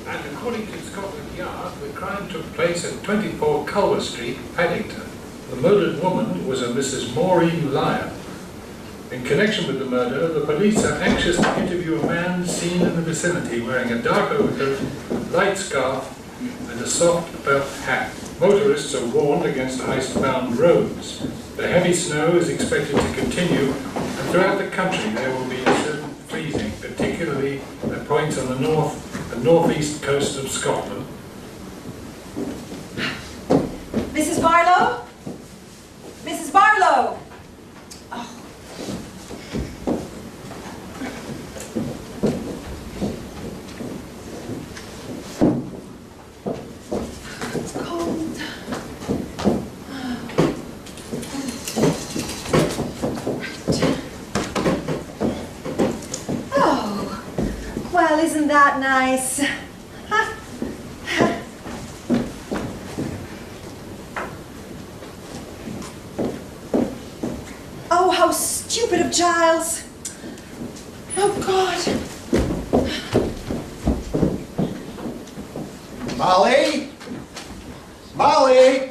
And according to Scotland Yard, the crime took place at 24 Culver Street, Paddington. The murdered woman was a Mrs. Maureen Lyon. In connection with the murder, the police are anxious to interview a man seen in the vicinity wearing a dark overcoat, light scarf, and a soft felt hat. Motorists are warned against ice-bound roads. The heavy snow is expected to continue, and throughout the country there will be a certain freezing, particularly at points on the north and northeast coast of Scotland. Mrs. Barlow? Mrs. Barlow! Oh. It's cold. Oh, well, isn't that nice? Oh, how stupid of Giles. Oh, God. Molly? Molly?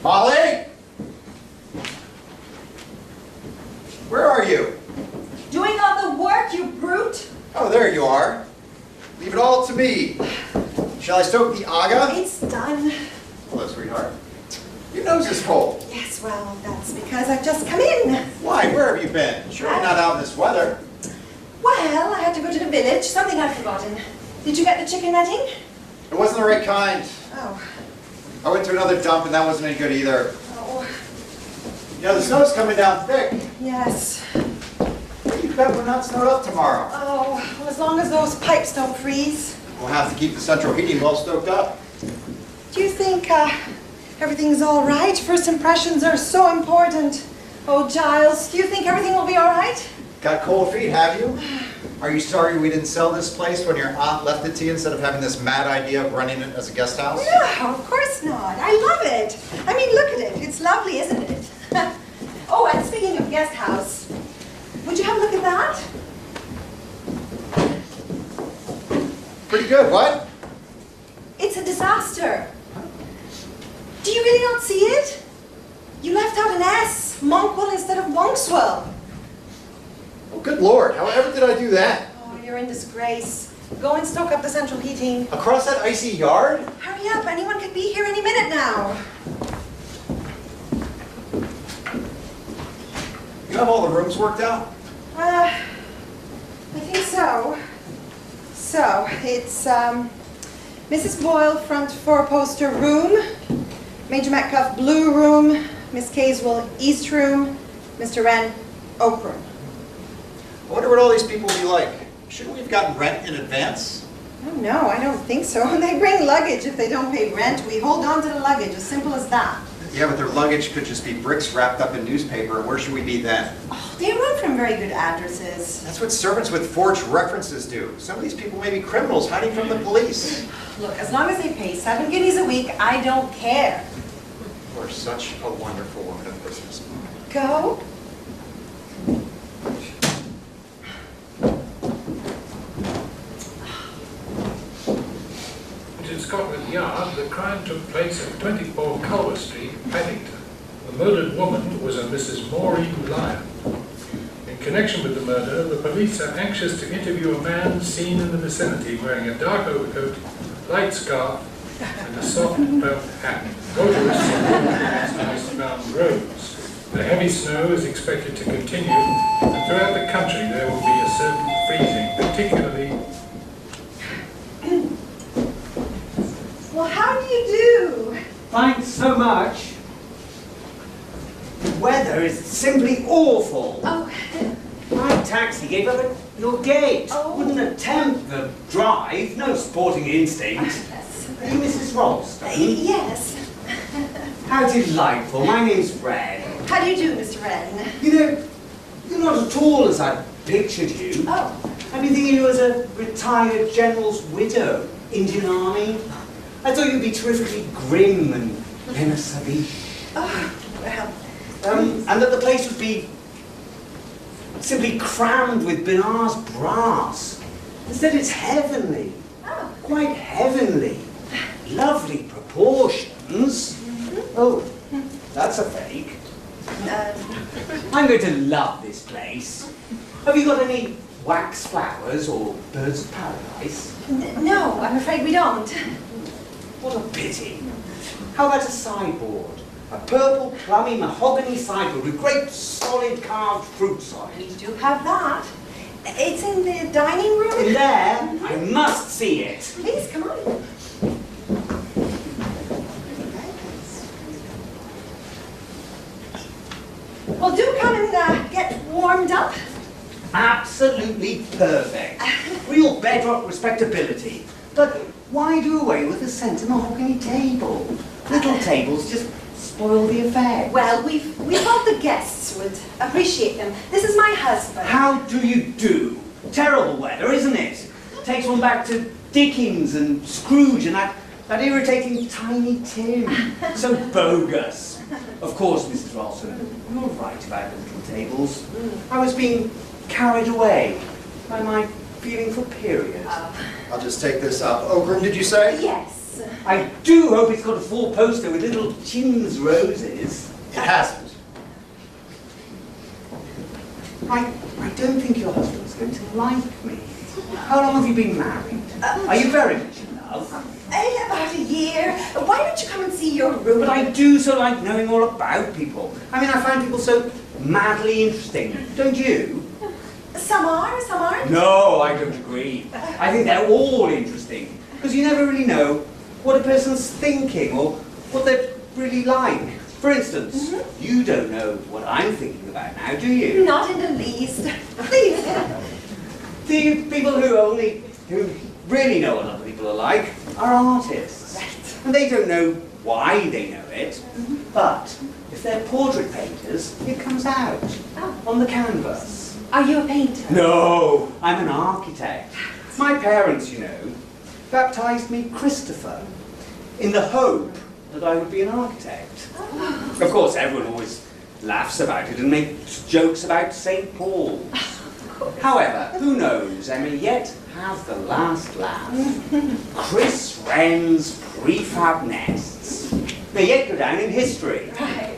Molly? Where are you? Doing all the work, you brute. Oh, there you are. Leave it all to me. Shall I stoke the aga? It's done. Hello, sweetheart. Your nose is cold. Yes, well, that's because I've just come in. Why? Where have you been? Sure you're not out in this weather. Well, I had to go to the village. Something I'd forgotten. Did you get the chicken netting? It wasn't the right kind. Oh. I went to another dump and that wasn't any good either. Oh. You know, the snow's coming down thick. Yes. You bet we're not snowed up tomorrow. Oh, well, as long as those pipes don't freeze. We'll have to keep the central heating well stoked up. Do you think everything's all right? First impressions are so important. Oh, Giles, do you think everything will be all right? Got cold feet, have you? Are you sorry we didn't sell this place when your aunt left it to you instead of having this mad idea of running it as a guest house? No, of course not. I love it. I mean, look at it. It's lovely, isn't it? Oh, and speaking of guest house, would you have a look at that? Pretty good, what? It's a disaster. Do you really not see it? You left out an S, Monkwell instead of Monkswell. Oh, good Lord, however did I do that? Oh, you're in disgrace. Go and stoke up the central heating. Across that icy yard? Hurry up, anyone could be here any minute now. You have all the rooms worked out? I think so. So, it's Mrs. Boyle, front four-poster room, Major Metcalf, blue room, Miss Caswell, east room, Mr. Wren, oak room. I wonder what all these people will be like. Shouldn't we have gotten rent in advance? Oh, no, I don't think so. They bring luggage if they don't pay rent. We hold on to the luggage, as simple as that. Yeah, but their luggage could just be bricks wrapped up in newspaper. Where should we be then? Oh, they run from very good addresses. That's what servants with forged references do. Some of these people may be criminals hiding from the police. Look, as long as they pay 7 guineas a week, I don't care. You are such a wonderful woman of business. Go. In Scotland Yard, the crime took place at 24 Culver Street, Paddington. The murdered woman was a Mrs. Maureen Lyon. In connection with the murder, the police are anxious to interview a man seen in the vicinity wearing a dark overcoat, light scarf, and a soft felt hat. Motorists are warned against ice-bound roads. The heavy snow is expected to continue, and throughout the country there will be a certain freezing, particularly. Well, how do you do? Thanks so much. The weather is simply awful. Oh, My taxi gave up at your gate. Oh. Wouldn't attempt the drive. No sporting instinct. yes. Are you Mrs. Ralston? Yes. How delightful. My name's Fred. How do you do, Mr. Wren? You know, you're not at all as I pictured you. Oh. I've been thinking you as a retired general's widow, Indian Army. I thought you'd be terrifically grim and benesabish. Oh, well. And that the place would be simply crammed with Binard's brass. Instead, it's heavenly. Oh. Quite heavenly. Lovely proportions. Oh, that's a fake. I'm going to love this place. Have you got any wax flowers or birds of paradise? No, I'm afraid we don't. What a pity. How about a sideboard? A purple, plummy mahogany sideboard with great solid carved fruits on We it. do have that. It's in the dining room. In there, I must see it. Please, come on. Well, do come and get warmed up. Absolutely perfect. Real bedrock respectability. But why do away with the centre mahogany table? Little tables just spoil the effect. Well, we thought the guests would appreciate them. This is my husband. How do you do? Terrible weather, isn't it? Takes one back to Dickens and Scrooge and that irritating Tiny Tim. So bogus. Of course, Mrs. Ralston, you're right about the little tables. I was being carried away by my feeling for period. I'll just take this up. Ogram, did you say? Yes. I do hope it's got a full poster with little chins roses. It hasn't. I don't think your husband's going to like me. How long have you been married? Are you very much in love? About a year. Why don't you come and see your room? But I do so like knowing all about people. I mean, I find people so madly interesting. Don't you? Some are, some aren't. No, I don't agree. I think they're all interesting. Because you never really know what a person's thinking or what they're really like. For instance, you don't know what I'm thinking about now, do you? Not in the least. Please. The people who really know what other people are like are artists. Right. And they don't know why they know it, but if they're portrait painters, it comes out on the canvas. Are you a painter? No, I'm an architect. My parents, you know, baptized me Christopher in the hope that I would be an architect. Of course, everyone always laughs about it and makes jokes about St. Paul's. However, who knows, I may yet have the last laugh. Chris Wren's prefab nests may yet go down in history. Right.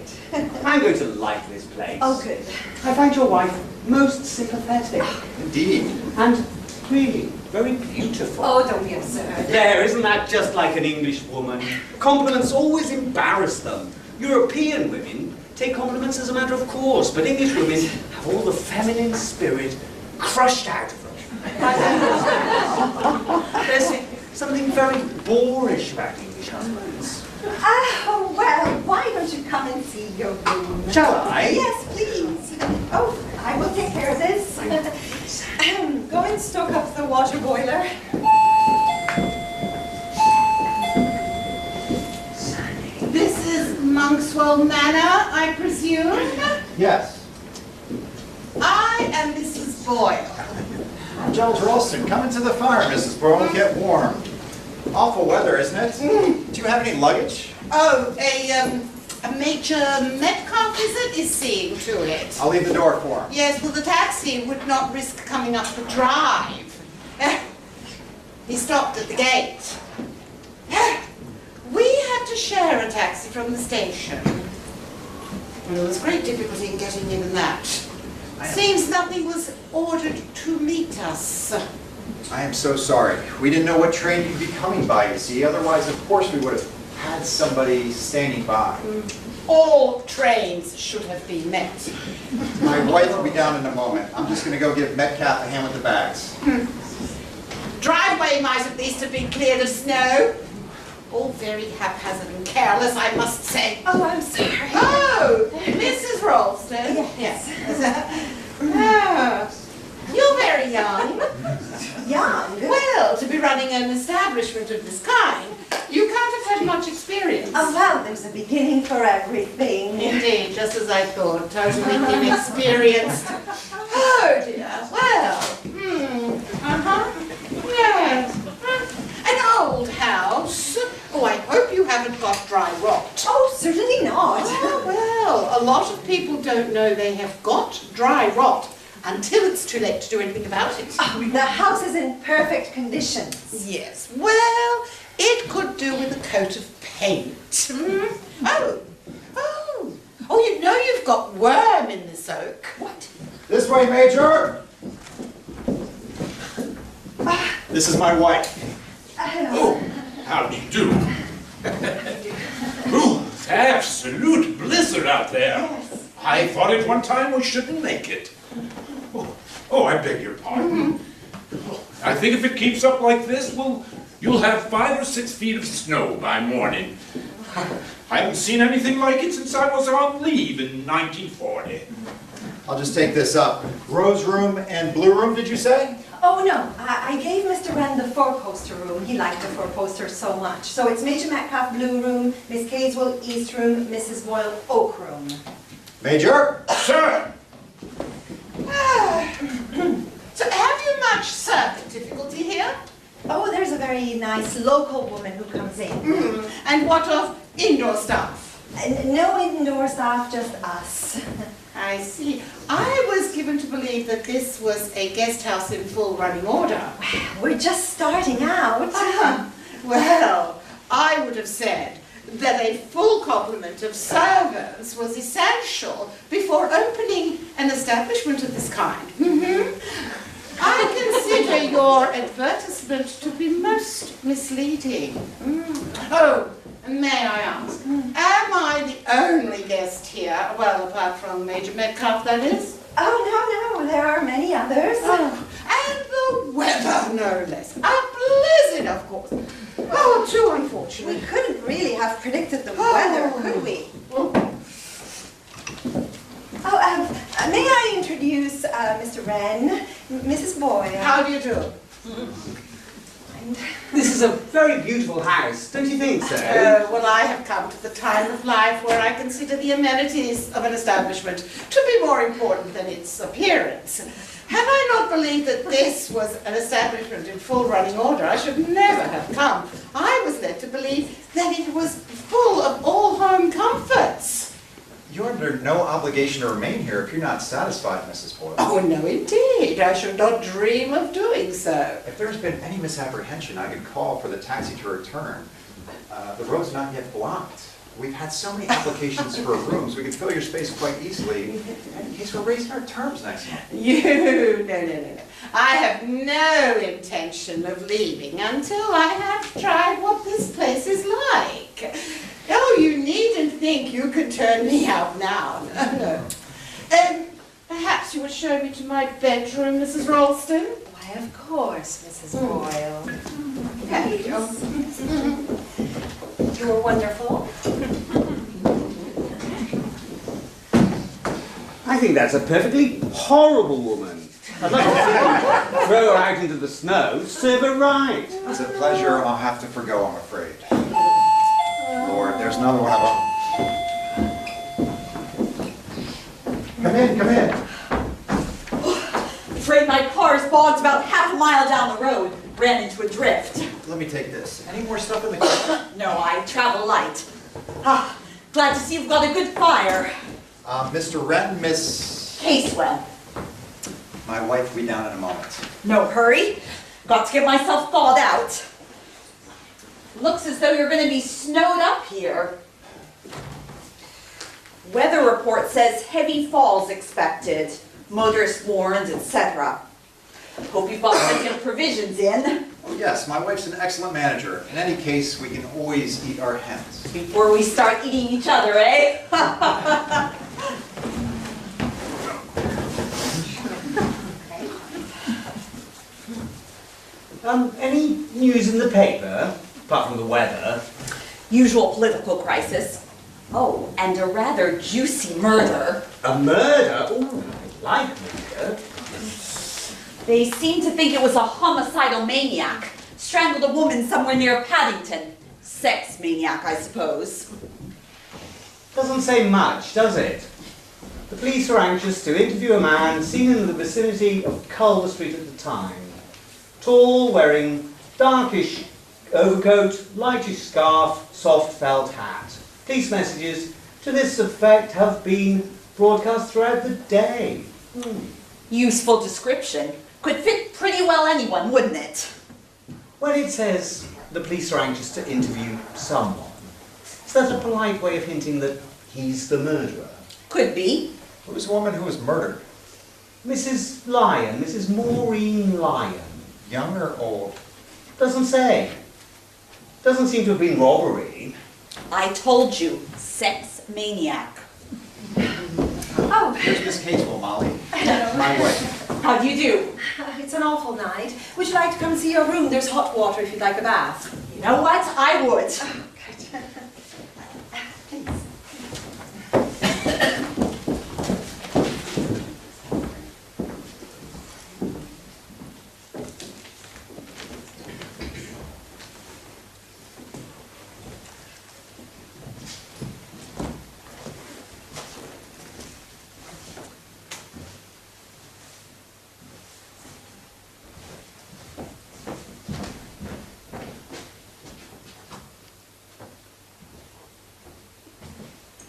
I'm going to like this place. Oh, good. I find your wife most sympathetic Indeed. and really very beautiful. Oh, don't be absurd. There, isn't that just like an English woman? Compliments always embarrass them. European women take compliments as a matter of course, but English women have all the feminine spirit crushed out of them. There's something very boorish about English husbands. Oh, well, why don't you come and see your room? Shall I? Yes, please. Oh, I will take care of this. Go and stoke up the water boiler. This is Monkswell Manor, I presume? Yes. I am Mrs. Boyle. Giles Ralston, come into the fire, Mrs. Boyle, and get warm. Awful weather, isn't it? Do you have any luggage? Oh, a Major Metcalf visit is seeing to it. I'll leave the door for him. Yes, well, the taxi would not risk coming up the drive. He stopped at the gate. We had to share a taxi from the station. And there was great difficulty in getting in and that. Seems nothing was ordered to meet us. I am so sorry. We didn't know what train you'd be coming by, you see. Otherwise, of course, we would have had somebody standing by. All trains should have been met. My wife will be down in a moment. I'm just going to go give Metcalf a hand with the bags. Driveway might at least have been cleared of snow. All very haphazard and careless, I must say. Oh, I'm sorry. Oh, Mrs. Ralston. Yes. Yes. You're very young. Young? Well, to be running an establishment of this kind, you can't have had much experience. Oh, well, there's a beginning for everything. Indeed, just as I thought, totally inexperienced. Oh dear, well, yes. An old house. Oh, I hope you haven't got dry rot. Oh, certainly not. Oh, well, a lot of people don't know they have got dry rot until it's too late to do anything about it. Oh, the house is in perfect condition. Yes, well, it could do with a coat of paint. Oh, you know you've got worm in this oak. What? This way, Major! This is my wife. Oh, how do you do? Ooh, absolute blizzard out there. Yes. I thought at one time we shouldn't make it. Oh, I beg your pardon. I think if it keeps up like this, you'll have 5 or 6 feet of snow by morning. I haven't seen anything like it since I was on leave in 1940. I'll just take this up. Rose room and blue room, did you say? Oh, no. I gave Mr. Wren the 4-poster room. He liked the 4-posters so much. So it's Major Metcalf blue room, Miss Caswell east room, Mrs. Boyle oak room. Major? Sir! So have you much circuit difficulty here? Oh, there's a very nice local woman who comes in. And what of indoor staff? No indoor staff, just us. I see. I was given to believe that this was a guest house in full running order. We're just starting out. Well, I would have said that a full complement of servants was essential before opening an establishment of this kind. I consider your advertisement to be most misleading. Oh, may I ask, am I the only guest here? Well, apart from Major Metcalf, that is? Oh, no, there are many others. And the weather, no less. A blizzard, of course. Oh, too unfortunate. We couldn't really have predicted the weather, could we? May I introduce Mr. Wren, Mrs. Boyle. How do you do? This is a very beautiful house, don't you think so? Well, I have come to the time of life where I consider the amenities of an establishment to be more important than its appearance. Had I not believed that this was an establishment in full running order, I should never have come. I was led to believe that it was full of all home comforts. You're under no obligation to remain here if you're not satisfied, Mrs. Boyle. Oh, no, indeed. I should not dream of doing so. If there's been any misapprehension, I could call for the taxi to return. The road's not yet blocked. We've had so many applications for rooms, we could fill your space quite easily in case we're raising our terms next month. No. I have no intention of leaving until I have tried what this place is like. Oh, you needn't think you could turn me out now. No. Perhaps you would show me to my bedroom, Mrs. Ralston? Why, of course, Mrs. Boyle. There you go. You were wonderful. I think that's a perfectly horrible woman. I'd like to see them throw her out into the snow, serve her right. It's a pleasure I'll have to forgo, I'm afraid. Lord, there's another one of them. Come in. Afraid my car's bogged about half a mile down the road. Ran into a drift. Let me take this. Any more stuff in the car? No, I travel light. Glad to see you've got a good fire. Mr. Wren, Miss... Casewell. My wife will be down in a moment. No hurry. Got to get myself thawed out. Looks as though you're going to be snowed up here. Weather report says heavy falls expected. Motorists warned, etc. Hope you've got plenty of provisions in. Oh, yes, my wife's an excellent manager. In any case, we can always eat our hens. Before we start eating each other, eh? Any news in the paper, apart from the weather? Usual political crisis. Oh, and a rather juicy murder. A murder? Ooh, I like murder. They seem to think it was a homicidal maniac. Strangled a woman somewhere near Paddington. Sex maniac, I suppose. Doesn't say much, does it? The police are anxious to interview a man seen in the vicinity of Culver Street at the time. Tall, wearing darkish overcoat, lightish scarf, soft felt hat. Police messages to this effect have been broadcast throughout the day. Useful description. Could fit pretty well anyone, wouldn't it? When it says the police are anxious to interview someone, is that a polite way of hinting that he's the murderer? Could be. Who's the woman who was murdered? Mrs. Lyon, Mrs. Maureen Lyon. Young or old? Doesn't say. Doesn't seem to have been robbery. I told you, sex maniac. Oh, Here's Miss Casewell, Molly. hello. My way. How do you do? It's an awful night. Would you like to come and see your room? There's hot water if you'd like a bath. You know what? I would. Oh, good. Please.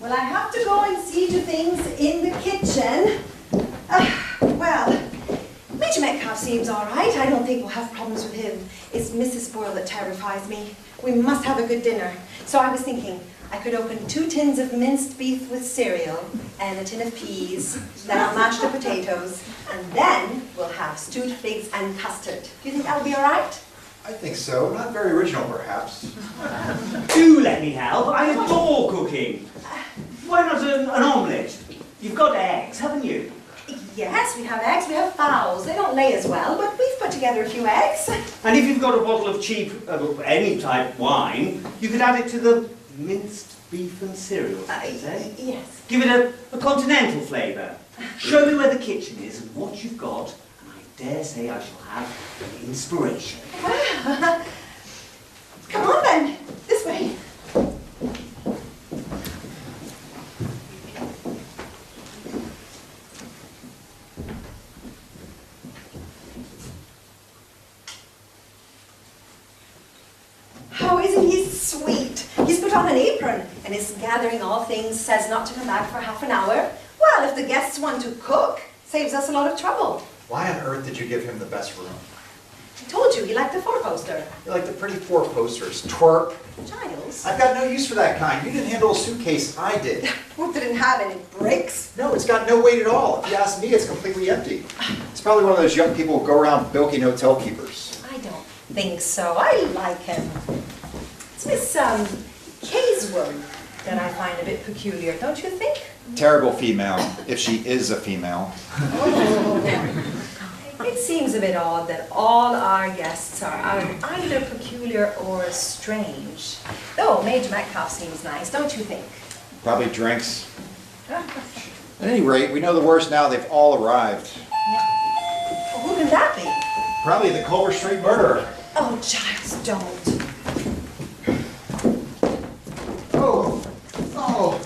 Well, I have to go and see to things in the kitchen. Well, Major Metcalf seems all right. I don't think we'll have problems with him. It's Mrs. Boyle that terrifies me. We must have a good dinner. So I was thinking I could open 2 tins of minced beef with cereal and a tin of peas. Then I'll mash the potatoes. And then we'll have stewed figs and custard. Do you think that'll be all right? I think so. Not very original, perhaps. Do let me help. I adore cooking. Why not an omelette? You've got eggs, haven't you? Yes, we have eggs. We have fowls. They don't lay as well, but we've put together a few eggs. And if you've got a bottle of cheap, any type wine, you could add it to the minced beef and cereal, eh? Yes. Give it a continental flavour. Show me where the kitchen is and what you've got, and I dare say I shall have an inspiration. Well, come on then. This way. Oh, isn't he sweet? He's put on an apron and is gathering all things, says not to come back for half an hour. Well, if the guests want to cook, saves us a lot of trouble. Why on earth did you give him the best room? I told you, he liked the 4-poster. You like the pretty 4 posters. Twerp. Giles? I've got no use for that kind. You didn't handle a suitcase. I did. Well, didn't have any bricks. No, it's got no weight at all. If you ask me, it's completely empty. It's probably one of those young people who go around bilking hotel keepers. I don't think so. I like him. It's Miss Casewell that I find a bit peculiar, don't you think? Terrible female, if she is a female. It seems a bit odd that all our guests are either peculiar or strange. Though Major Metcalf seems nice, don't you think? Probably drinks. At any rate, we know the worst now. They've all arrived. Well, who can that be? Probably the Culver Street murderer. Oh, Giles, don't. Oh,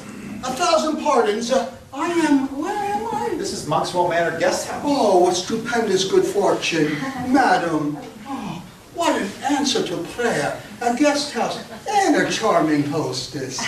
1,000 pardons. Where am I? This is Monkswell Manor Guest House. Oh, what stupendous good fortune. Madam, oh, what an answer to prayer. A guest house and a charming hostess.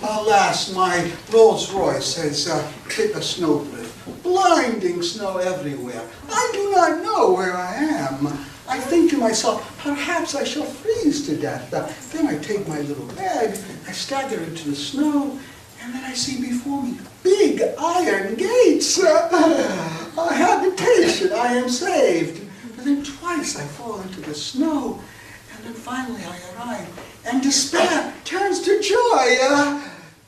Alas, my Rolls Royce has hit a snowdrift. Blinding snow everywhere. I do not know where I am. I think to myself, perhaps I shall freeze to death. Then I take my little bag, I stagger into the snow, and then I see before me big iron gates. A habitation, I am saved. But then twice I fall into the snow, and then finally I arrive, and despair turns to joy.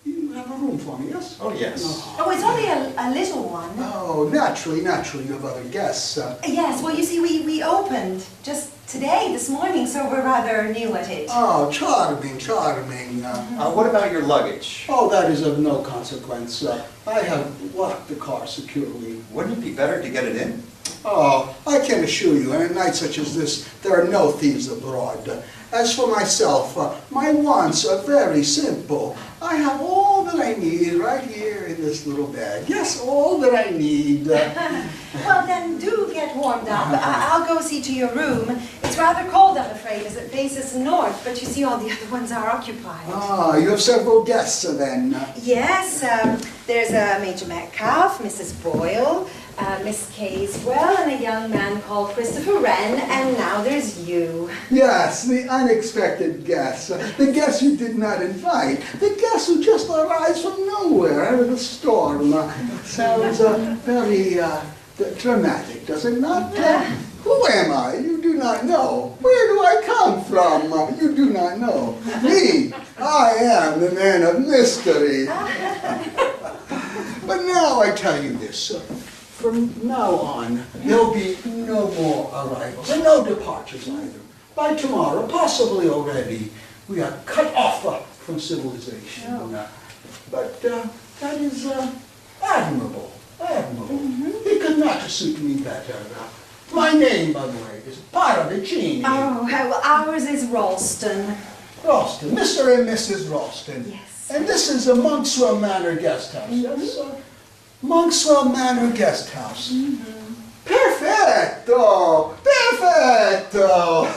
You have a room for me, yes? Oh, yes. Oh, it's only a little one. Oh, naturally, you have other guests. Yes, well, you see, we opened just today, this morning, so we're rather new at it. Oh, charming, charming. What about your luggage? Oh, that is of no consequence. I have locked the car securely. Wouldn't it be better to get it in? Oh, I can assure you, on a night such as this, there are no thieves abroad. As for myself, my wants are very simple. I have all that I need right here in this little bag. Yes, all that I need. Well, then do get warmed up. I'll go see to your room. It's rather cold, I'm afraid, as it faces north, but you see all the other ones are occupied. Ah, you have several guests then. Yes, there's Major Metcalf, Mrs. Boyle, Miss Casewell and a young man called Christopher Wren, and now there's you. Yes, the unexpected guest. The guest you did not invite. The guest who just arrives from nowhere out of the storm. Sounds very dramatic, does it not? Who am I? You do not know. Where do I come from? You do not know. Me, I am the man of mystery. But now I tell you this. From now on, there'll be no more arrivals and no departures either. By tomorrow, possibly already, we are cut off from civilization. Oh. But that is admirable, admirable. It could not suit me better. My name, by the way, is Paravicini. Oh, well, ours is Ralston. Ralston, Mr. and Mrs. Ralston. Yes. And this is a Monkswell Manor guest house. Yes, Monkswell Manor guest house. Perfetto! Perfetto!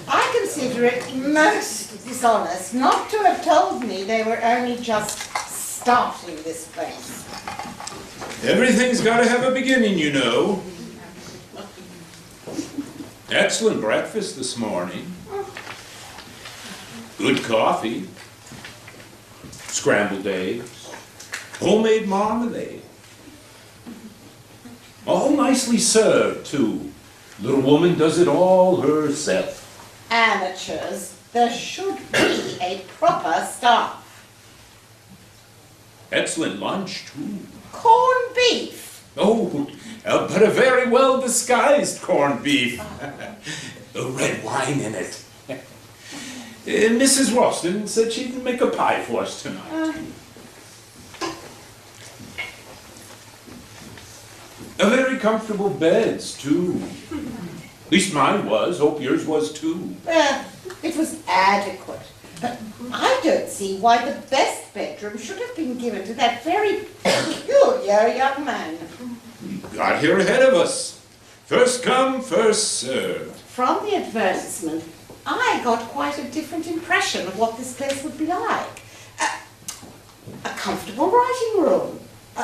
I consider it most dishonest not to have told me they were only just starting this place. Everything's got to have a beginning, you know. Excellent breakfast this morning. Good coffee. Scrambled eggs. Homemade marmalade. All nicely served, too. Little woman does it all herself. Amateurs, there should be a proper staff. Excellent lunch, too. Corned beef. Oh, but a very well disguised corned beef. Red wine in it. Mrs. Ralston said she'd make a pie for us tonight. A very comfortable beds, too. At least mine was. Hope yours was, too. It was adequate. But I don't see why the best bedroom should have been given to that very peculiar young man. You got here ahead of us. First come, first served. From the advertisement, I got quite a different impression of what this place would be like. A comfortable writing room,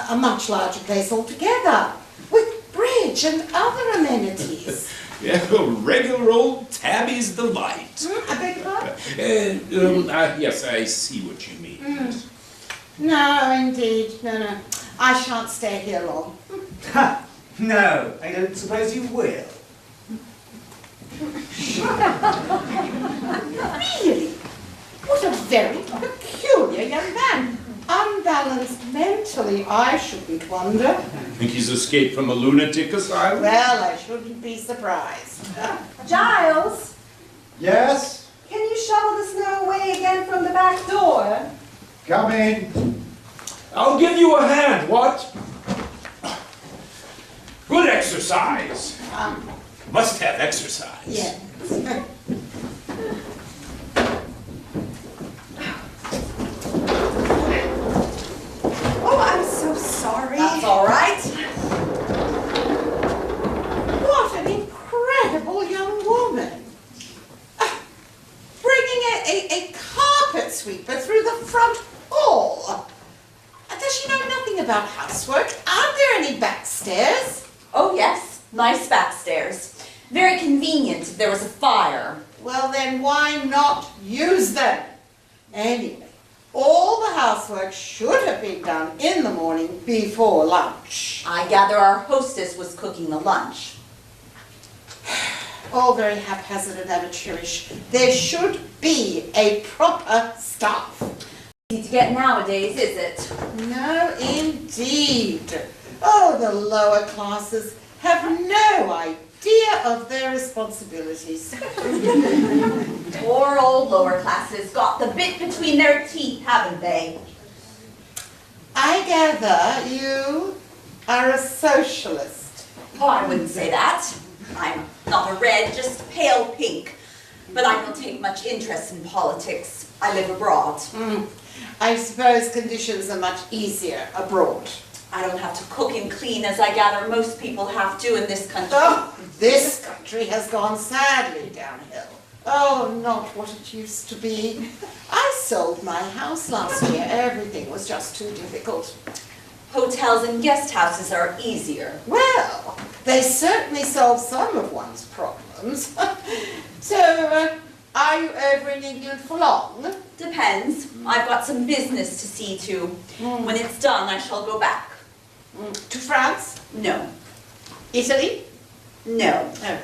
a much larger place altogether, with bridge and other amenities. Yeah, a regular old Tabby's delight. I beg your pardon? Yes, I see what you mean. No, indeed, no. I shan't stay here long. Ha! No, I don't suppose you will. Really? What a very peculiar young man. Unbalanced mentally, I shouldn't wonder. Think he's escaped from a lunatic asylum? Well, I shouldn't be surprised. Giles, Yes? can you shovel the snow away again from the back door? Coming. I'll give you a hand, what? Good exercise. Must have exercise. Yes. Oh, I'm so sorry. That's all right. What an incredible young woman. Bringing a carpet sweeper through the front hall. Does she know nothing about housework? Aren't there any back stairs? Oh yes, nice back stairs. Very convenient if there was a fire. Well, then why not use them? Anyway, all the housework should have been done in the morning before lunch. I gather our hostess was cooking the lunch. All very haphazard and amateurish. There should be a proper staff. Easy to get nowadays, is it? No, indeed. Oh, the lower classes have no idea of their responsibilities. Poor old lower classes got the bit between their teeth, haven't they? I gather you are a socialist. Oh, I wouldn't say that. I'm not a red, just pale pink. But I don't take much interest in politics. I live abroad. I suppose conditions are much easier abroad. I don't have to cook and clean as I gather most people have to in this country. Oh, this country has gone sadly downhill. Oh, not what it used to be. I sold my house last year. Everything was just too difficult. Hotels and guest houses are easier. Well, they certainly solve some of one's problems. So, are you over in England for long? Depends. I've got some business to see to. When it's done, I shall go back. To France? No. Italy? No. Okay.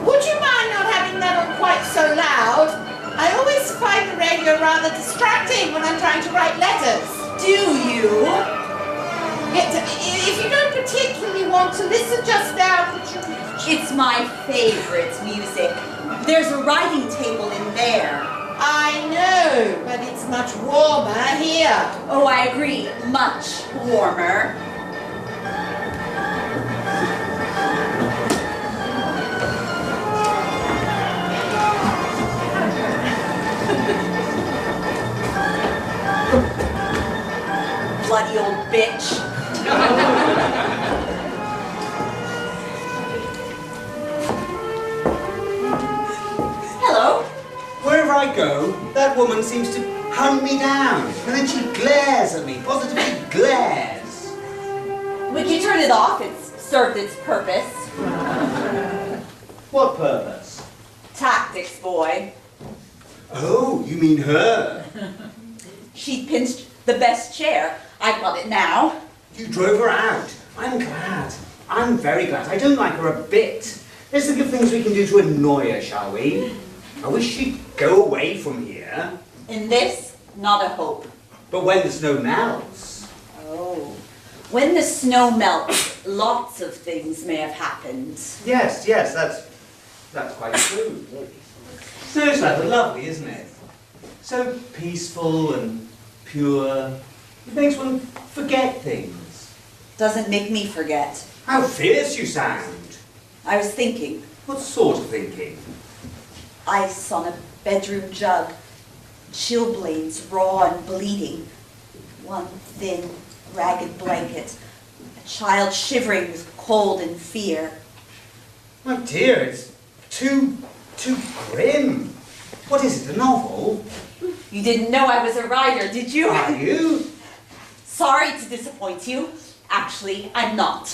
Would you mind not having that on quite so loud? I always find the radio rather distracting when I'm trying to write letters. Do you? If you don't particularly want to listen just now, could you... It's my favorite music. There's a writing table in there. I know, but it's much warmer here. Oh, I agree. Much warmer. Bloody old bitch. Hello. Wherever I go, that woman seems to hunt me down. And then she glares at me, positively glares. When you turn it off, it's served its purpose. What purpose? Tactics, boy. Oh, you mean her? She pinched the best chair. I've got it now. You drove her out. I'm glad. I'm very glad. I don't like her a bit. Let's think of things we can do to annoy her, shall we? I wish she'd go away from here. In this, not a hope. But when the snow melts... Oh. When the snow melts, lots of things may have happened. Yes, that's quite true. Snow's rather lovely, isn't it? So peaceful and pure. It makes one forget things. Doesn't make me forget. How fierce you sound. I was thinking. What sort of thinking? Ice on a bedroom jug. Chilblains raw and bleeding. One thin, ragged blanket. A child shivering with cold and fear. My dear, it's too grim. What is it, a novel? You didn't know I was a writer, did you? Are you? Sorry to disappoint you. Actually, I'm not.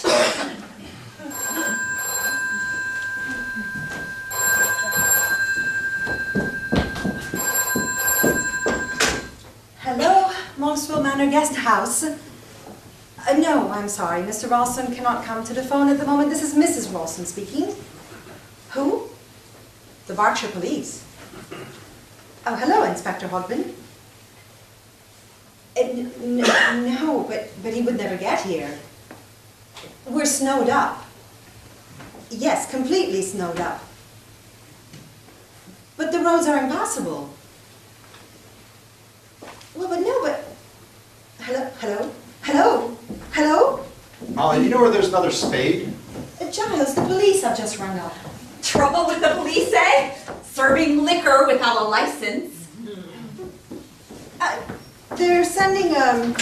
Hello, Mousetrap Manor Guest House. No, I'm sorry. Mr. Ralston cannot come to the phone at the moment. This is Mrs. Ralston speaking. Who? The Berkshire Police. Oh, hello, Inspector Hogben. No, but he would never get here. We're snowed up. Yes, completely snowed up. But the roads are impassable. Well, but no, but... Hello? Molly, you know where there's another Spade? Giles, the police have just rung up. Trouble with the police, eh? Serving liquor without a license. They're sending a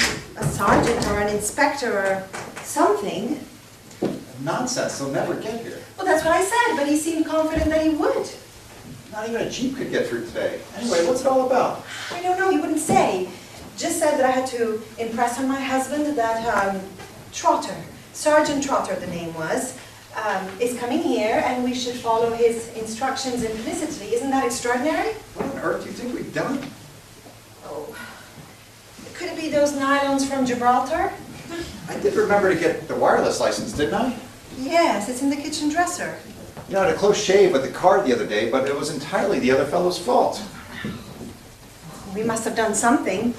sergeant or an inspector or something. Nonsense, they'll never get here. Well, that's what I said, but he seemed confident that he would. Not even a Jeep could get through today. Anyway, what's it all about? I don't know, he wouldn't say. Just said that I had to impress on my husband that Trotter, Sergeant Trotter the name was, is coming here and we should follow his instructions implicitly. Isn't that extraordinary? What on earth do you think we've done? Oh, could it be those nylons from Gibraltar? I did remember to get the wireless license, didn't I? Yes, it's in the kitchen dresser. You know, I had a close shave with the card the other day, but it was entirely the other fellow's fault. We must have done something.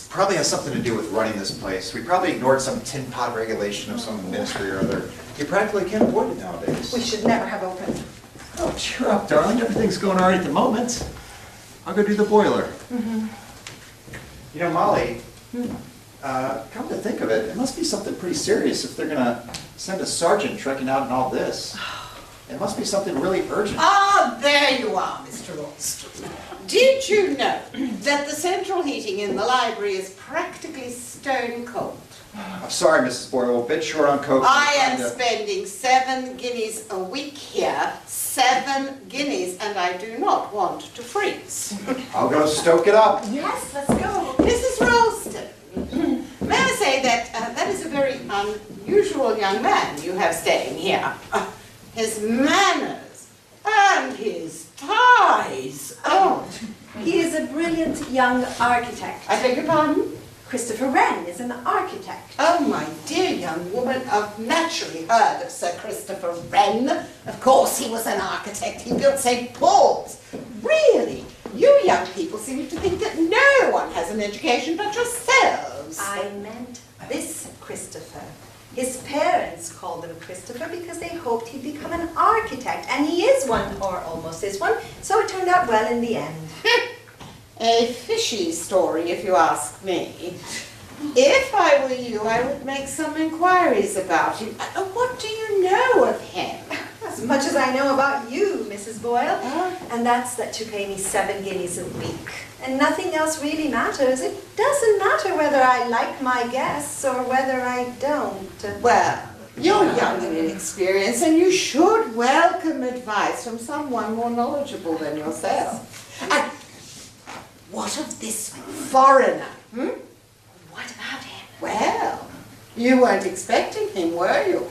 Probably has something to do with running this place. We probably ignored some tin pot regulation of some ministry or other. You practically can't avoid it nowadays. We should never have opened. Oh, cheer up, darling. Everything's going all right at the moment. I'll go do the boiler. You know, Molly, Come to think of it, it must be something pretty serious if they're gonna send a sergeant trekking out in all this. It must be something really urgent. Ah, there you are, Mr. Ralston. Did you know that the central heating in the library is practically stone cold? I'm sorry, Mrs. Boyle, a bit short on coke. I am spending 7 guineas a week here, 7 guineas, and I do not want to freeze. I'll go stoke it up. Yes, let's go. Mrs. Ralston, may I say that that is a very unusual young man you have staying here. His manners and his ties. Oh, He is a brilliant young architect. I beg your pardon? Christopher Wren is an architect. Oh, my dear young woman, I've naturally heard of Sir Christopher Wren. Of course he was an architect. He built St. Paul's. Really, you young people seem to think that no one has an education but yourselves. I meant this Christopher. His parents called him Christopher because they hoped he'd become an architect, and he is one, or almost is one, so it turned out well in the end. A fishy story, if you ask me. If I were you, I would make some inquiries about him. What do you know of him? As much as I know about you, Mrs. Boyle, and that's that you pay me 7 guineas a week. And nothing else really matters. It doesn't matter whether I like my guests or whether I don't. Well, you're young and inexperienced, and you should welcome advice from someone more knowledgeable than yourself. And what of this foreigner? What about him? Well, you weren't expecting him, were you?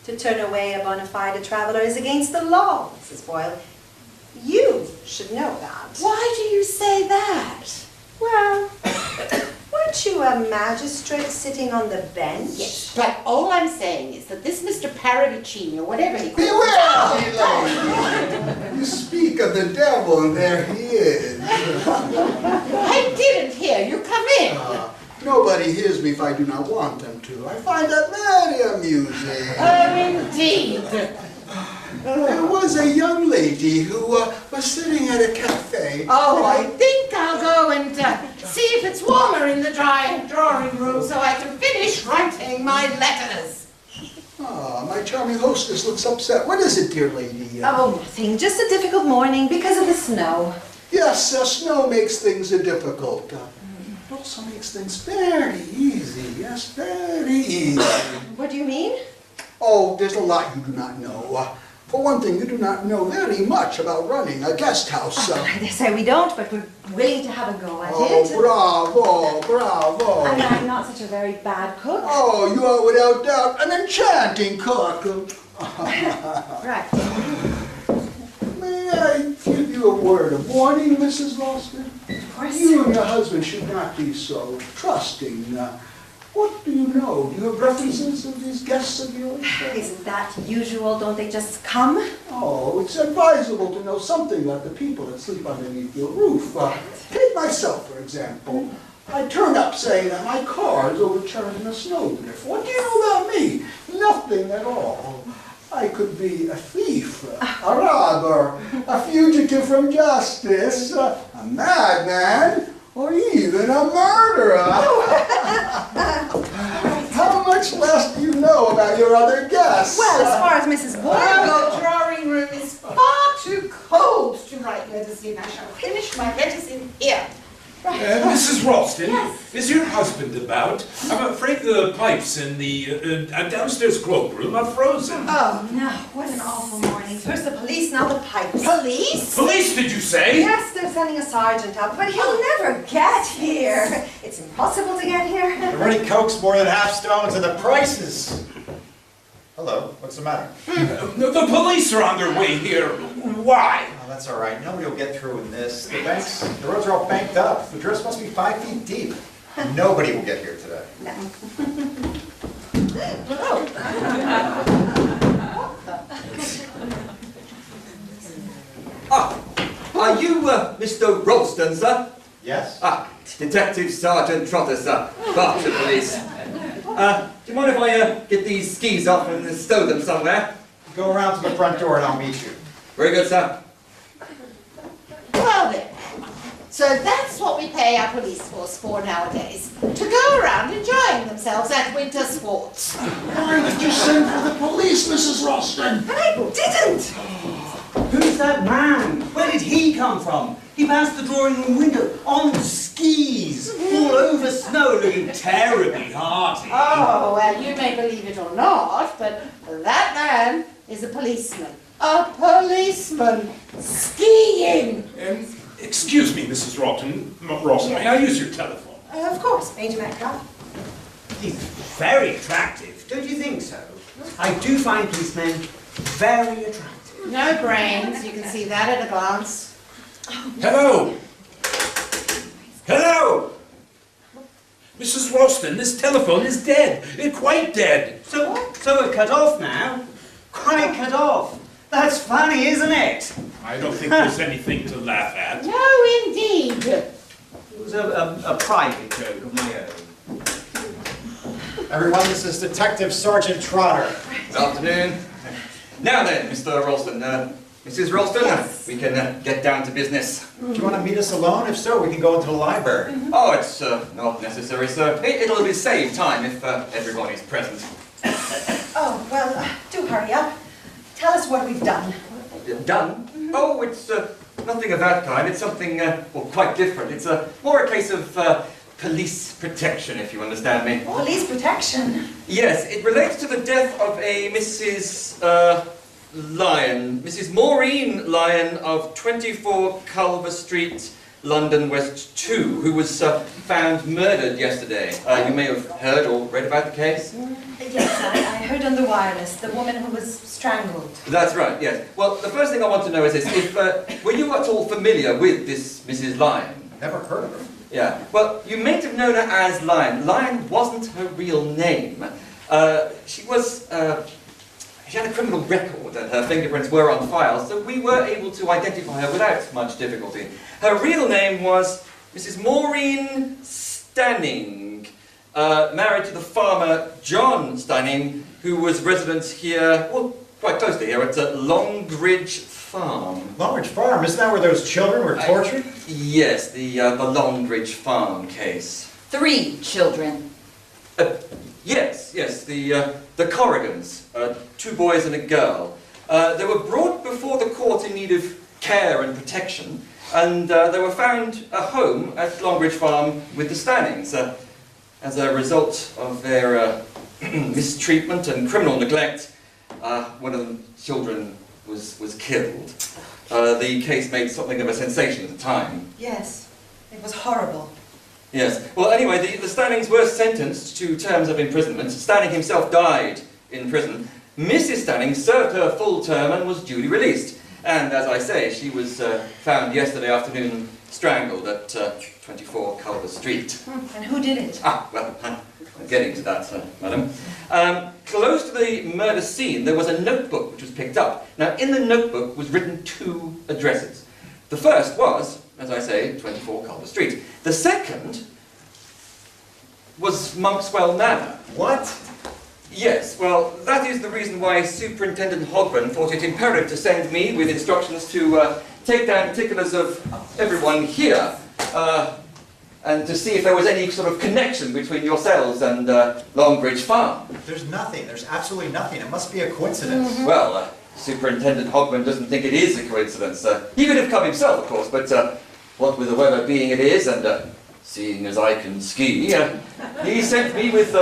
To turn away a bona fide traveler is against the law, Mrs. Boyle. You should know that. Why do you say that? Well, weren't you a magistrate sitting on the bench? Yes, but all I'm saying is that this Mr. Paravicini, or whatever he calls Beware, lady! You speak of the devil, and there he is. I didn't hear you come in. Nobody hears me if I do not want them to. I find that very amusing. Oh, indeed. There was a young lady who was sitting at a cafe. Oh, I think I'll go and see if it's warmer in the drawing room so I can finish writing my letters. Ah, my charming hostess looks upset. What is it, dear lady? Oh, nothing. Just a difficult morning because of the snow. Yes, snow makes things difficult. It also makes things very easy. Yes, very easy. What do you mean? Oh, there's a lot you do not know. For one thing, you do not know very much about running a guest house. They say we don't, but we're willing to have a go at Oh, it. bravo, bravo. And I'm not such a very bad cook. Oh, you are without doubt an enchanting cook. Right. May I give you a word of warning, Mrs. Ralston? Of course. You and your husband should not be so trusting. What do you know? Do you have references of these guests of yours? Isn't that usual? Don't they just come? Oh, it's advisable to know something about the people that sleep underneath your roof. Take myself, for example. I turned up saying that my car is overturned in a snowdrift. What do you know about me? Nothing at all. I could be a thief, a robber, a fugitive from justice, a madman, or even a murderer. How much less do you know about your other guests? Well, as far as Mrs. Boyle goes, The drawing room is far too cold to write letters in. I shall finish my letters in here. Mrs. Ralston, Yes. is your husband about? I'm afraid the pipes in the downstairs cloakroom are frozen. Oh, no, what an awful morning. First the police, now the pipes. Police? Police, did you say? Yes, they're sending a sergeant out, but he'll never get here. It's impossible to get here. Everybody cokes more than half stones, and the prices. Hello, what's the matter? The police are on their way here. Why? Oh, that's all right. Nobody will get through in this. The roads are all banked up. The drifts must be 5 feet deep. Nobody will get here today. Are you Mr. Ralston, sir? Yes? Detective Sergeant Trotter, sir. Berkshire Police. Do you mind if I get these skis off and stow them somewhere? Go around to the front door and I'll meet you. Very good, sir. Well then, So that's what we pay our police force for nowadays. To go around enjoying themselves at winter sports. Why did you send for the police, Mrs. Ralston? I didn't! Who's that man? Where did he come from? He passed the drawing room window on skis, all over snow, looking terribly hearty. Oh, well, you may believe it or not, but that man is a policeman. A policeman skiing. Excuse me, Mrs. Ralston, may I use your telephone? Of course, Major Metcalf. He's very attractive, don't you think so? I do find policemen very attractive. No brains, you can see that at a glance. Hello? Hello? Mrs. Ralston, this telephone is dead. Quite dead. So we're cut off now? Quite cut off. That's funny, isn't it? I don't think there's anything to laugh at. No, indeed. It was a private joke of my own. Everyone, this is Detective Sergeant Trotter. Good afternoon. Now then, Mr. Ralston, Mrs. Ralston, we can get down to business. Do you want to meet us alone? If so, we can go into the library. Oh, it's not necessary, sir. It'll save time if everybody's present. Oh, well, do hurry up. Tell us what we've done. Done? Oh, it's nothing of that kind. It's something, well, quite different. It's more a case of police protection, if you understand me. Police protection? Yes, it relates to the death of a Mrs. Lyon, Mrs. Maureen Lyon of 24 Culver Street, London West 2, who was found murdered yesterday. You may have heard or read about the case? Yes, I heard on the wireless, the woman who was strangled. That's right, yes. Well, the first thing I want to know is this. Were you at all familiar with this Mrs. Lyon? Never heard of her. Yeah. Well, you may have known her as Lyon. Lyon wasn't her real name. She had a criminal record and her fingerprints were on file, so we were able to identify her without much difficulty. Her real name was Mrs. Maureen Stanning, married to the farmer John Stanning, who was resident here, well, quite close to here, at Longridge Farm. Longridge Farm? Isn't that where those children were tortured? Yes, the Longridge Farm case. 3 children. Yes, the Corrigans, 2 boys and a girl. They were brought before the court in need of care and protection, and they were found a home at Longridge Farm with the Stannings. As a result of their mistreatment and criminal neglect, one of the children was killed. The case made something of a sensation at the time. Yes, it was horrible. Yes. Well, anyway, the Stannings were sentenced to terms of imprisonment. Stanning himself died in prison. Mrs. Stanning served her full term and was duly released. And as I say, she was found yesterday afternoon strangled at 24 Culver Street. And who did it? Well, I'm getting to that, madam. Close to the murder scene, there was a notebook which was picked up. Now, in the notebook was written 2 addresses. The first was, as I say, 24 Culver Street. The second was Monkswell Manor. What? Yes, well, that is the reason why Superintendent Hogben thought it imperative to send me with instructions to take down particulars of everyone here, and to see if there was any sort of connection between yourselves and Longridge Farm. There's nothing. There's absolutely nothing. It must be a coincidence. Well, Superintendent Hogben doesn't think it is a coincidence. He could have come himself, of course, but what with the weather being it is, and seeing as I can ski, he sent me with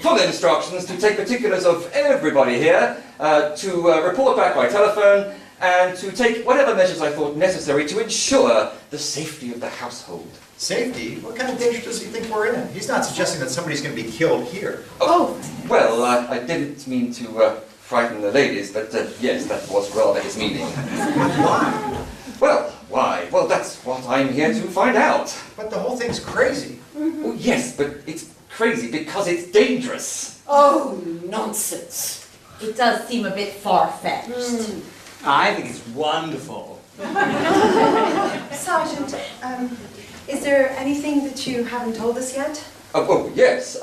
full instructions to take particulars of everybody here, to report back by telephone, and to take whatever measures I thought necessary to ensure the safety of the household. Safety? What kind of danger does he think we're in? He's not suggesting that somebody's going to be killed here. Oh, well, I didn't mean to frighten the ladies, but yes, that was rather his meaning. But why? Well, why? Well, that's what I'm here to find out. But the whole thing's crazy. Oh, yes, but it's crazy because it's dangerous. Oh, nonsense. It does seem a bit far-fetched. I think it's wonderful. Sergeant, is there anything that you haven't told us yet? Oh, yes.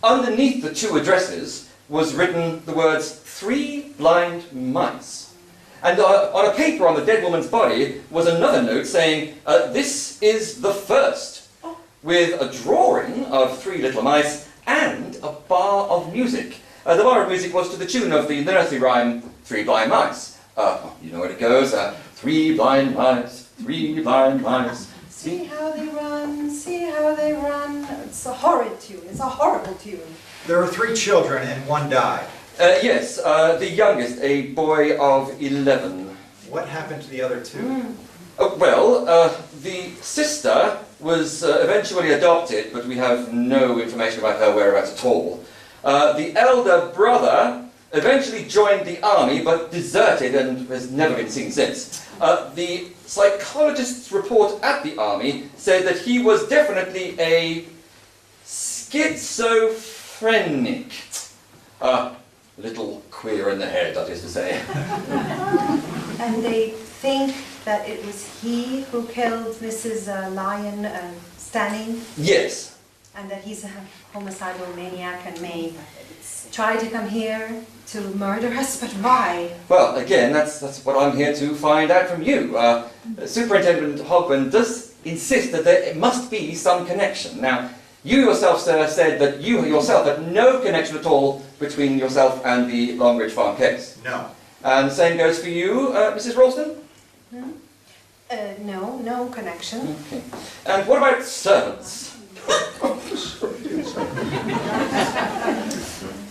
Underneath the 2 addresses was written the words 3 blind mice. And on a paper on the dead woman's body was another note saying, this is the first, with a drawing of 3 little mice and a bar of music. The bar of music was to the tune of the nursery rhyme, 3 blind mice. You know what it goes, 3 blind mice, 3 blind mice. See how they run, see how they run. It's a horrid tune, it's a horrible tune. There were 3 children and 1 died. Yes, the youngest, a boy of 11. What happened to the other 2? The sister was eventually adopted, but we have no information about her whereabouts at all. The elder brother eventually joined the army, but deserted and has never been seen since. The psychologist's report at the army said that he was definitely a schizophrenic. Little queer in the head, that is to say. And they think that it was he who killed Mrs. Lyon Stanning? Yes. And that he's a homicidal maniac and may try to come here to murder us, but why? Well, again, that's what I'm here to find out from you. Superintendent Hogman does insist that there must be some connection. Now, you yourself, sir, said that you yourself had no connection at all between yourself and the Longridge Farm case. No. And the same goes for you, Mrs. Ralston? No connection. Okay. And what about servants?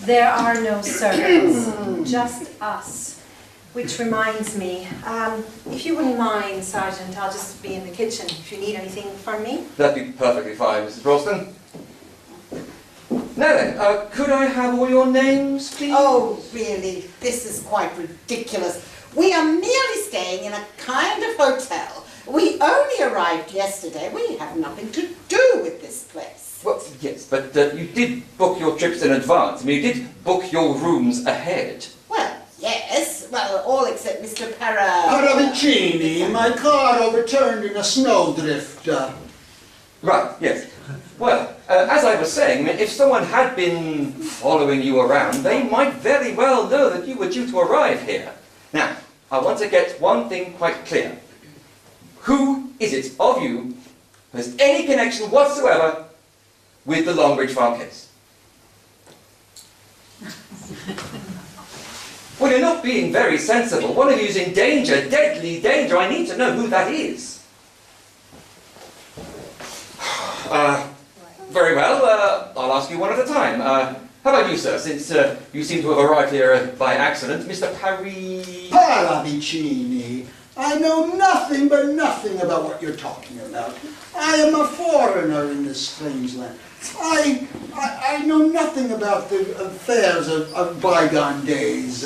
There are no servants, just us. Which reminds me, if you wouldn't mind, Sergeant, I'll just be in the kitchen if you need anything from me. That'd be perfectly fine, Mrs. Ralston. Now then, could I have all your names, please? Oh, really, this is quite ridiculous. We are merely staying in a kind of hotel. We only arrived yesterday. We have nothing to do with this place. Well, yes, but you did book your trips in advance. I mean, you did book your rooms ahead. Well, yes. Well, all except Mr. Paravicini, my car overturned in a snowdrift. Right, yes. Well, as I was saying, if someone had been following you around, they might very well know that you were due to arrive here. Now, I want to get one thing quite clear. Who is it of you who has any connection whatsoever with the Longridge Farm case? Well, you're not being very sensible. One of you is in danger, deadly danger. I need to know who that is. Very well, I'll ask you one at a time. How about you, sir, since you seem to have arrived here by accident, Mr. Paravicini, I know nothing but nothing about what you're talking about. I am a foreigner in this strange land. I know nothing about the affairs of bygone days.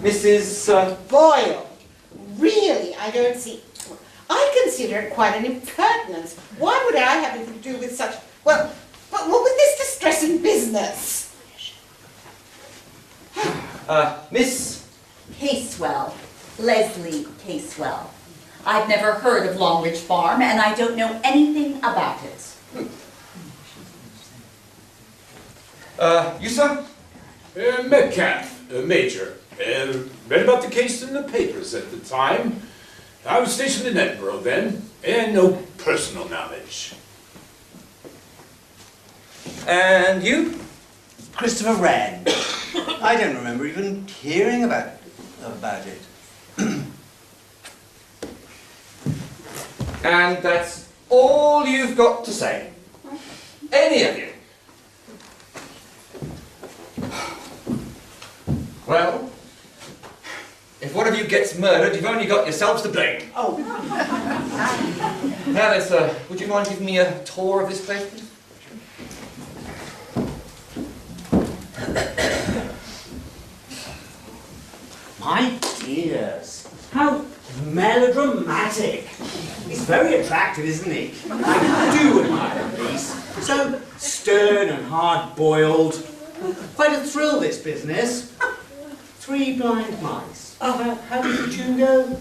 Mrs. Boyle, really, I don't see... I consider it quite an impertinence. Why would I have anything to do with such... Well, but what with this distressing business? Miss... Casewell, Leslie Casewell. I've never heard of Longridge Farm, and I don't know anything about it. You, sir? Metcalf, Major. Read about the case in the papers at the time. I was stationed in Edinburgh then, and no personal knowledge. And you? Christopher Wren. I don't remember even hearing about it. And that's all you've got to say? Any of you? Well, if one of you gets murdered, you've only got yourselves to blame. Oh. Now then, sir, would you mind giving me a tour of this place, please? My dears, how melodramatic. He's very attractive, isn't he? I do admire the police. So stern and hard-boiled. Quite a thrill, this business. 3 blind mice. Oh, how did the tune go?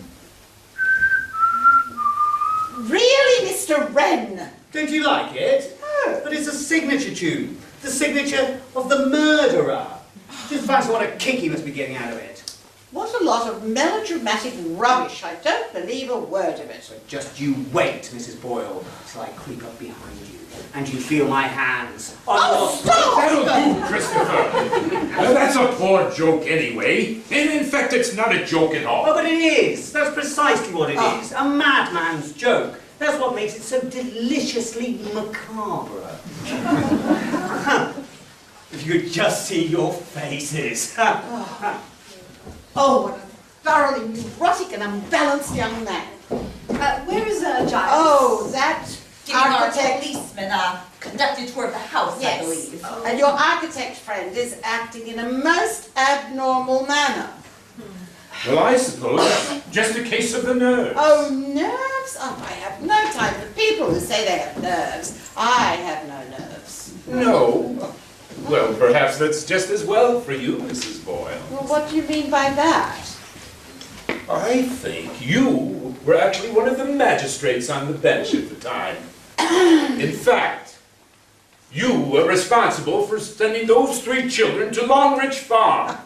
Really, Mr. Wren? Don't you like it? Oh. But it's a signature tune. The signature of the murderer. Just fancy what a kick he must be getting out of it. What a lot of melodramatic rubbish. I don't believe a word of it. Just you wait, Mrs. Boyle, till I creep up behind you and you feel my hands on your... Stop! That'll do, Christopher. Well, that's a poor joke anyway. And in fact, it's not a joke at all. Oh, but it is. That's precisely what it is. A madman's joke. That's what makes it so deliciously macabre. If you could just see your faces. Oh, what a thoroughly neurotic and unbalanced young man. Where is Giles? Oh, that Giving our architect. policeman a conducted tour of the house, I Yes. believe. And your architect friend is acting in a most abnormal manner. Well, I suppose it's just a case of the nerves. Oh, nerves? Oh, I have no time for people who say they have nerves. I have no nerves. No. Well, perhaps that's just as well for you, Mrs. Boyle. Well, what do you mean by that? I think you were actually one of the magistrates on the bench at the time. In fact, you were responsible for sending those 3 children to Longridge Farm.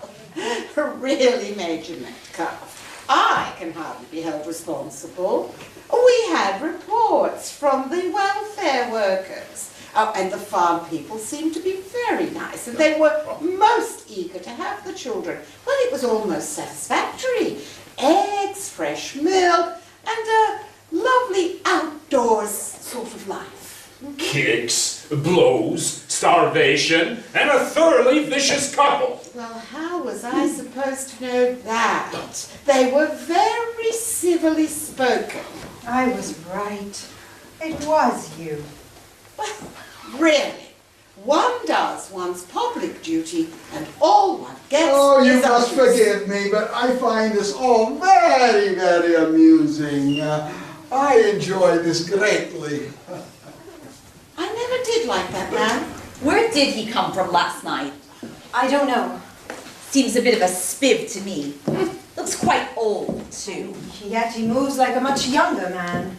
Really, Major Metcalf, I can hardly be held responsible. We had reports from the welfare workers. Oh, and the farm people seemed to be very nice, and they were most eager to have the children. Well, it was almost satisfactory. Eggs, fresh milk, and a lovely outdoors sort of life. Kicks, blows, starvation, and a thoroughly vicious couple. Well, how was I supposed to know that? They were very civilly spoken. I was right. It was you. Well, really, one does one's public duty, and all one gets Oh, you is must abuse. forgive me, but I find this all very, very amusing. I enjoy this greatly. I never did like that man. Where did he come from last night? I don't know. Seems a bit of a spiv to me. Looks quite old, too. Yet he moves like a much younger man.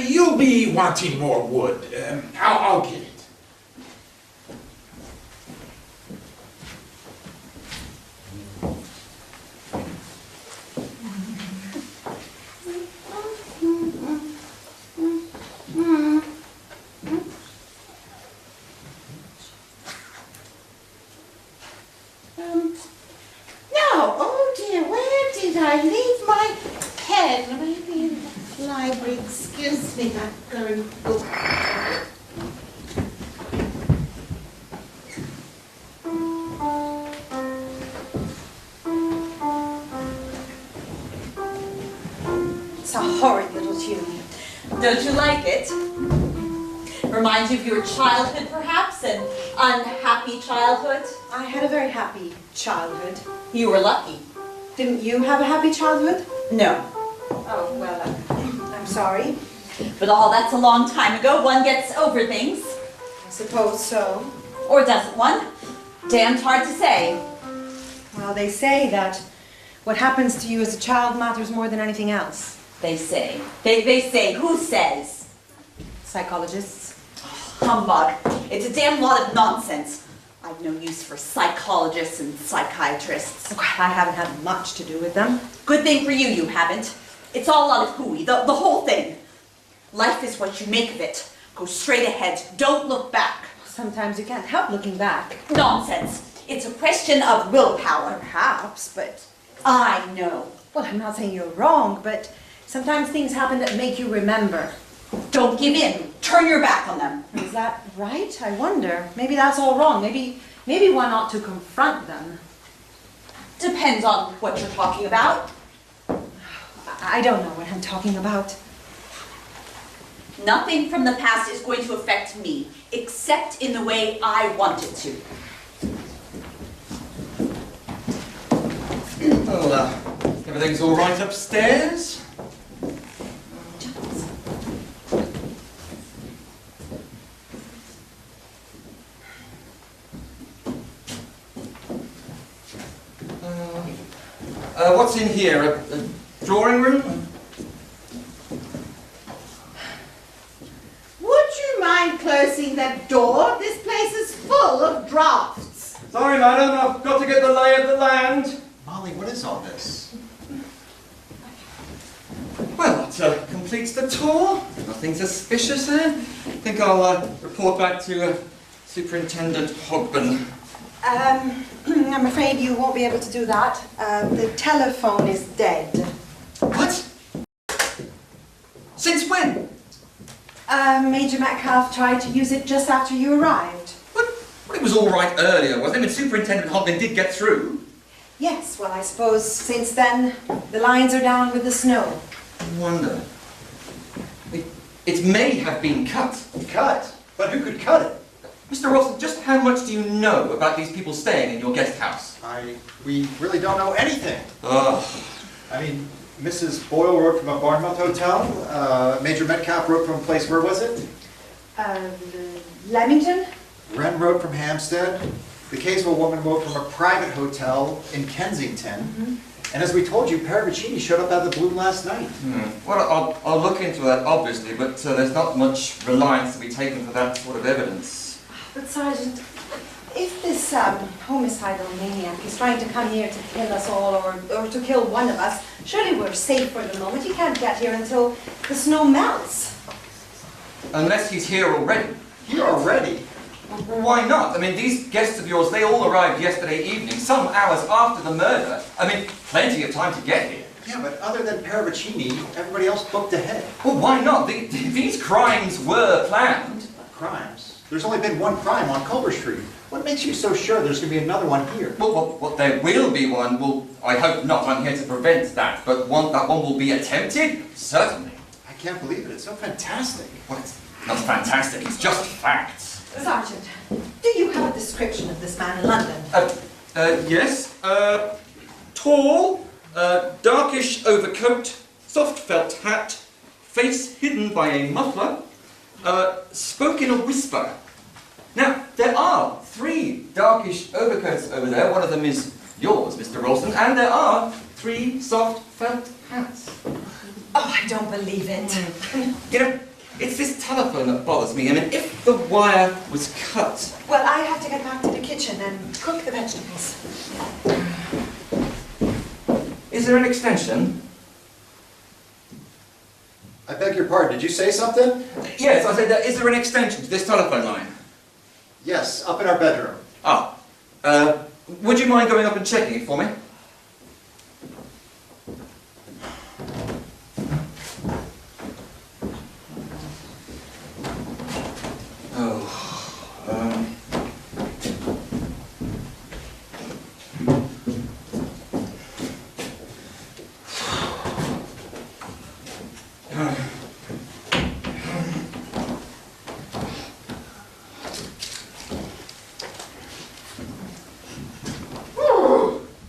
You'll be wanting more wood. I'll get it. Now, oh dear, where did I leave my pen? Maybe in the library. Excuse me, I'm going to look. It's a horrid little tune. Don't you like it? Reminds you of your childhood, perhaps? An unhappy childhood? I had a very happy childhood. You were lucky. Didn't you have a happy childhood? No. Oh, well, I'm sorry. But all that's a long time ago. One gets over things. I suppose so. Or doesn't one? Damned hard to say. Well, they say that what happens to you as a child matters more than anything else. They say. They say. Who says? Psychologists. Humbug. It's a damn lot of nonsense. I've no use for psychologists and psychiatrists. Oh, I haven't had much to do with them. Good thing for you, you haven't. It's all a lot of hooey, the whole thing. Life is what you make of it. Go straight ahead. Don't look back. Sometimes you can't help looking back. Nonsense. It's a question of willpower. Perhaps, but... I know. Well, I'm not saying you're wrong, but sometimes things happen that make you remember. Don't give in. Turn your back on them. Is that right? I wonder. Maybe that's all wrong. Maybe one ought to confront them. Depends on what you're talking about. I don't know what I'm talking about. Nothing from the past is going to affect me, except in the way I want it to. Well, everything's all right upstairs? What's in here? A drawing room? Would you mind closing that door? This place is full of drafts. get the lay of the land? Molly, what is all this? Well, that completes the tour. Nothing suspicious, eh? I think I'll report back to Superintendent Hogben. I'm afraid you won't be able to do that. The telephone is dead. What? Since when? Major Metcalf tried to use it just after you arrived. What? Well, it was all right earlier, wasn't it? When Superintendent Hogben did get through. Yes, well, I suppose since then the lines are down with the snow. I wonder. It may have been cut. Cut? But who could cut it? Mr. Ralston, just how much do you know about these people staying in your guest house? We really don't know anything. Ugh. I mean, Mrs. Boyle wrote from a Barnmouth hotel. Major Metcalf wrote from a place, where was it? Leamington? Wren wrote from Hampstead. The Caseville woman wrote from a private hotel in Kensington. Mm-hmm. And as we told you, Paravicini showed up out of the blue last night. Well, I'll look into that, obviously, but there's not much reliance to be taken for that sort of evidence. But Sergeant, if this homicidal maniac is trying to come here to kill us all or to kill one of us, surely we're safe for the moment. He can't get here until the snow melts. Unless he's here already. Here already? Well, why not? I mean, these guests of yours, they all arrived yesterday evening, some hours after the murder. I mean, plenty of time to get here. Yeah, but other than Paravicini, everybody else booked ahead. Well, why not? These crimes were planned. Crimes? There's only been one crime on Culver Street. What makes you so sure there's going to be another one here? Well, there will be one. Well, I hope not. I'm here to prevent that. But that one will be attempted? Certainly. I can't believe it. It's so fantastic. Well, it's not fantastic. It's just facts. Sergeant, do you have a description of this man in London? Yes. Tall, darkish overcoat, soft felt hat, face hidden by a muffler, spoke in a whisper. Now, there are 3 darkish overcoats over there. One of them is yours, Mr. Ralston, and there are 3 soft felt hats. Oh, I don't believe it. You know, it's this telephone that bothers me. I mean, if the wire was cut... Well, I have to get back to the kitchen and cook the vegetables. Is there an extension? I beg your pardon, did you say something? Yes, I said, is there an extension to this telephone line? Yes, up in our bedroom. Ah. Would you mind going up and checking it for me?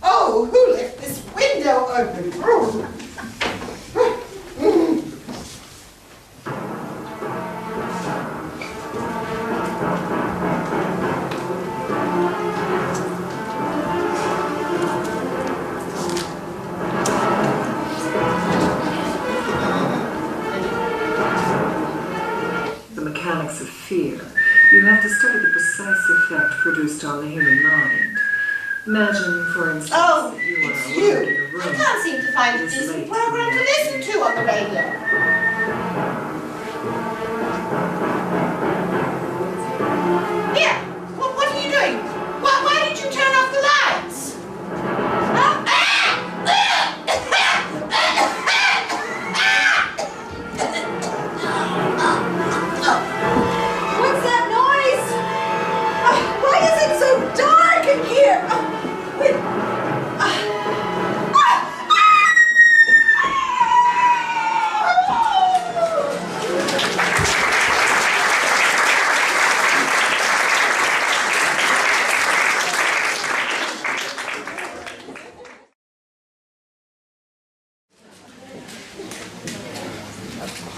Oh, who left this window open? The mechanics of fear. You have to study the precise effect produced on the human mind. Imagine, for instance, Oh, that you are it's alone in you. a room. I can't seem to find a It's decent late program to in the listen to on the radio. Here, what are you doing? Why did you turn off the lights? What's that noise? Why is it so dark in here?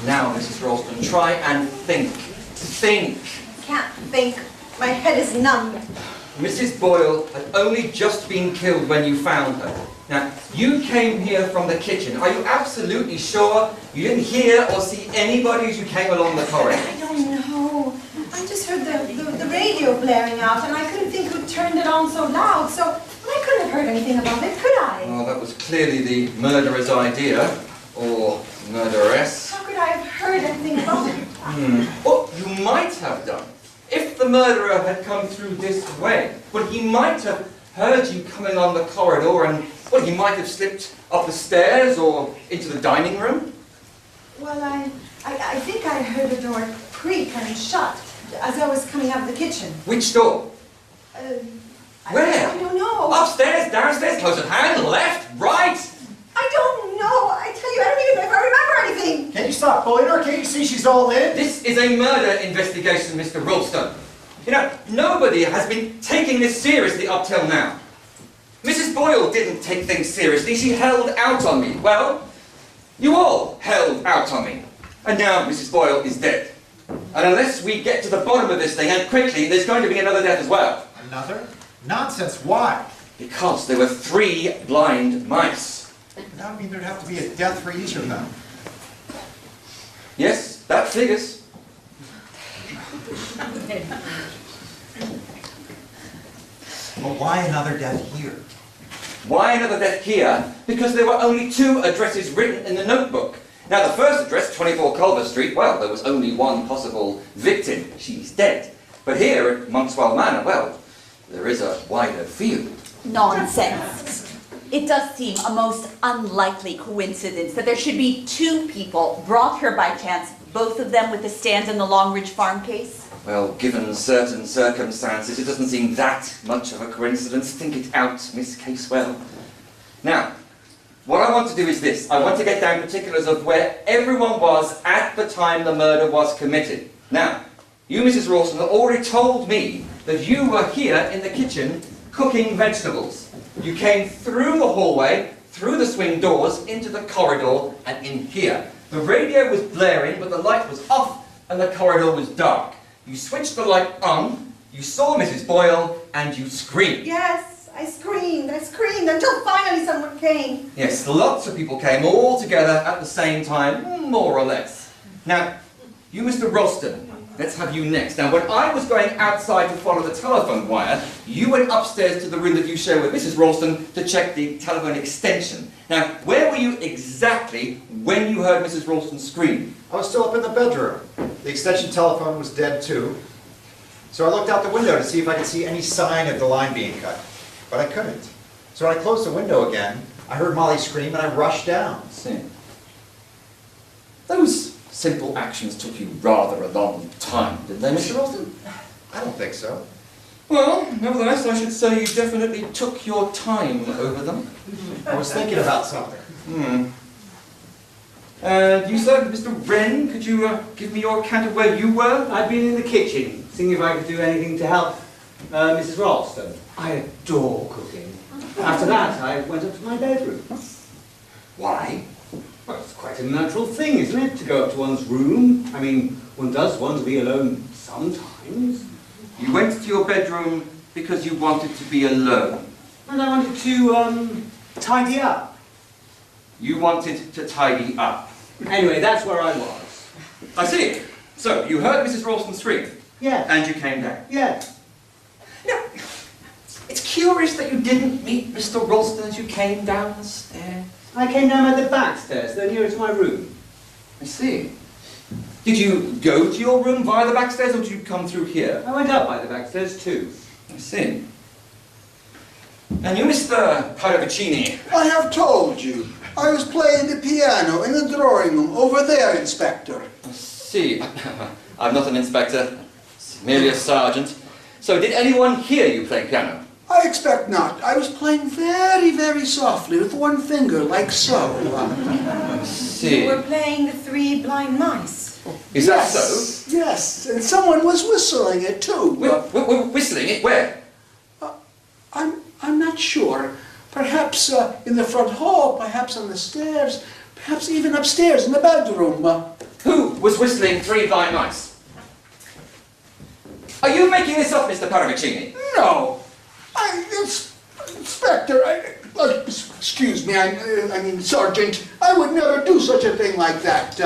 Now, Mrs. Ralston, try and think. Think. Can't think. My head is numb. Mrs. Boyle had only just been killed when you found her. Now, you came here from the kitchen. Are you absolutely sure you didn't hear or see anybody as you came along the corridor? I don't know. I just heard the radio blaring out and I couldn't think who turned it on so loud. So I anything about it, could I? Well, that was clearly the murderer's idea, or murderess. How could I have heard anything about it? What you might have done, if the murderer had come through this way, well, he might have heard you coming along the corridor and, well, he might have slipped up the stairs or into the dining room. Well, I think I heard the door creak and shut as I was coming out of the kitchen. Which door? Where? I don't know. Upstairs, downstairs, close at hand, left, right? I don't know. I tell you, I don't even know if I remember anything. Can't you stop bullying her? Can't you see she's all in? This is a murder investigation, Mr. Ralston. You know, nobody has been taking this seriously up till now. Mrs. Boyle didn't take things seriously. She held out on me. Well, you all held out on me. And now Mrs. Boyle is dead. And unless we get to the bottom of this thing, and quickly, there's going to be another death as well. Another? Nonsense, why? Because there were 3 blind mice. That would mean there'd have to be a death for each of them. Yes, that figures. Well, why another death here? Why another death here? Because there were only 2 addresses written in the notebook. Now, the first address, 24 Culver Street, well, there was only one possible victim. She's dead. But here at Monkswell Manor, well, there is a wider field. Nonsense. It does seem a most unlikely coincidence that there should be 2 people brought here by chance, both of them with the stand in the Longridge Farm case. Well, given certain circumstances, it doesn't seem that much of a coincidence. Think it out, Miss Casewell. Now, what I want to do is this. I want to get down particulars of where everyone was at the time the murder was committed. Now, you, Mrs. Rawson, have already told me that you were here in the kitchen cooking vegetables. You came through the hallway, through the swing doors, into the corridor, and in here. The radio was blaring, but the light was off, and the corridor was dark. You switched the light on, you saw Mrs. Boyle, and you screamed. Yes, I screamed until finally someone came. Yes, lots of people came all together at the same time, more or less. Now, you, Mr. Ralston, let's have you next. Now, when I was going outside to follow the telephone wire, you went upstairs to the room that you share with Mrs. Ralston to check the telephone extension. Now, where were you exactly when you heard Mrs. Ralston scream? I was still up in the bedroom. The extension telephone was dead too. So I looked out the window to see if I could see any sign of the line being cut. But I couldn't. So when I closed the window again, I heard Molly scream and I rushed down. See. Those simple actions took you rather a long time, didn't they, Mr. Ralston? I don't think so. Well, nevertheless, I should say you definitely took your time over them. I was thinking about something. You said, Mr. Wren, could you give me your account of where you were? I'd been in the kitchen, seeing if I could do anything to help Mrs. Ralston. I adore cooking. After that, I went up to my bedroom. Why? Well, it's quite a natural thing, isn't it, to go up to one's room? I mean, one does want to be alone sometimes. You went to your bedroom because you wanted to be alone. And I wanted to, tidy up. You wanted to tidy up. Anyway, that's where I was. I see. So, you heard Mrs. Ralston scream? Yes. And you came down? Yes. Now, it's curious that you didn't meet Mr. Ralston as you came down the stairs. I came down by the back stairs, they're nearer to my room. I see. Did you go to your room via the back stairs, or did you come through here? I went up by the back stairs too. I see. And you, Mr. Paravicini? I have told you. I was playing the piano in the drawing room over there, Inspector. I see. I'm not an inspector, merely a sergeant. So did anyone hear you playing piano? I expect not. I was playing very, very softly with one finger, like so. I see. You were playing the 3 blind mice. Is that so? Yes, and someone was whistling it too. Whistling it? Where? I'm not sure. Perhaps in the front hall, perhaps on the stairs, perhaps even upstairs in the bedroom. Who was whistling 3 blind mice? Are you making this up, Mr. Paravicini? No. Inspector, excuse me, I mean, Sergeant, I would never do such a thing like that.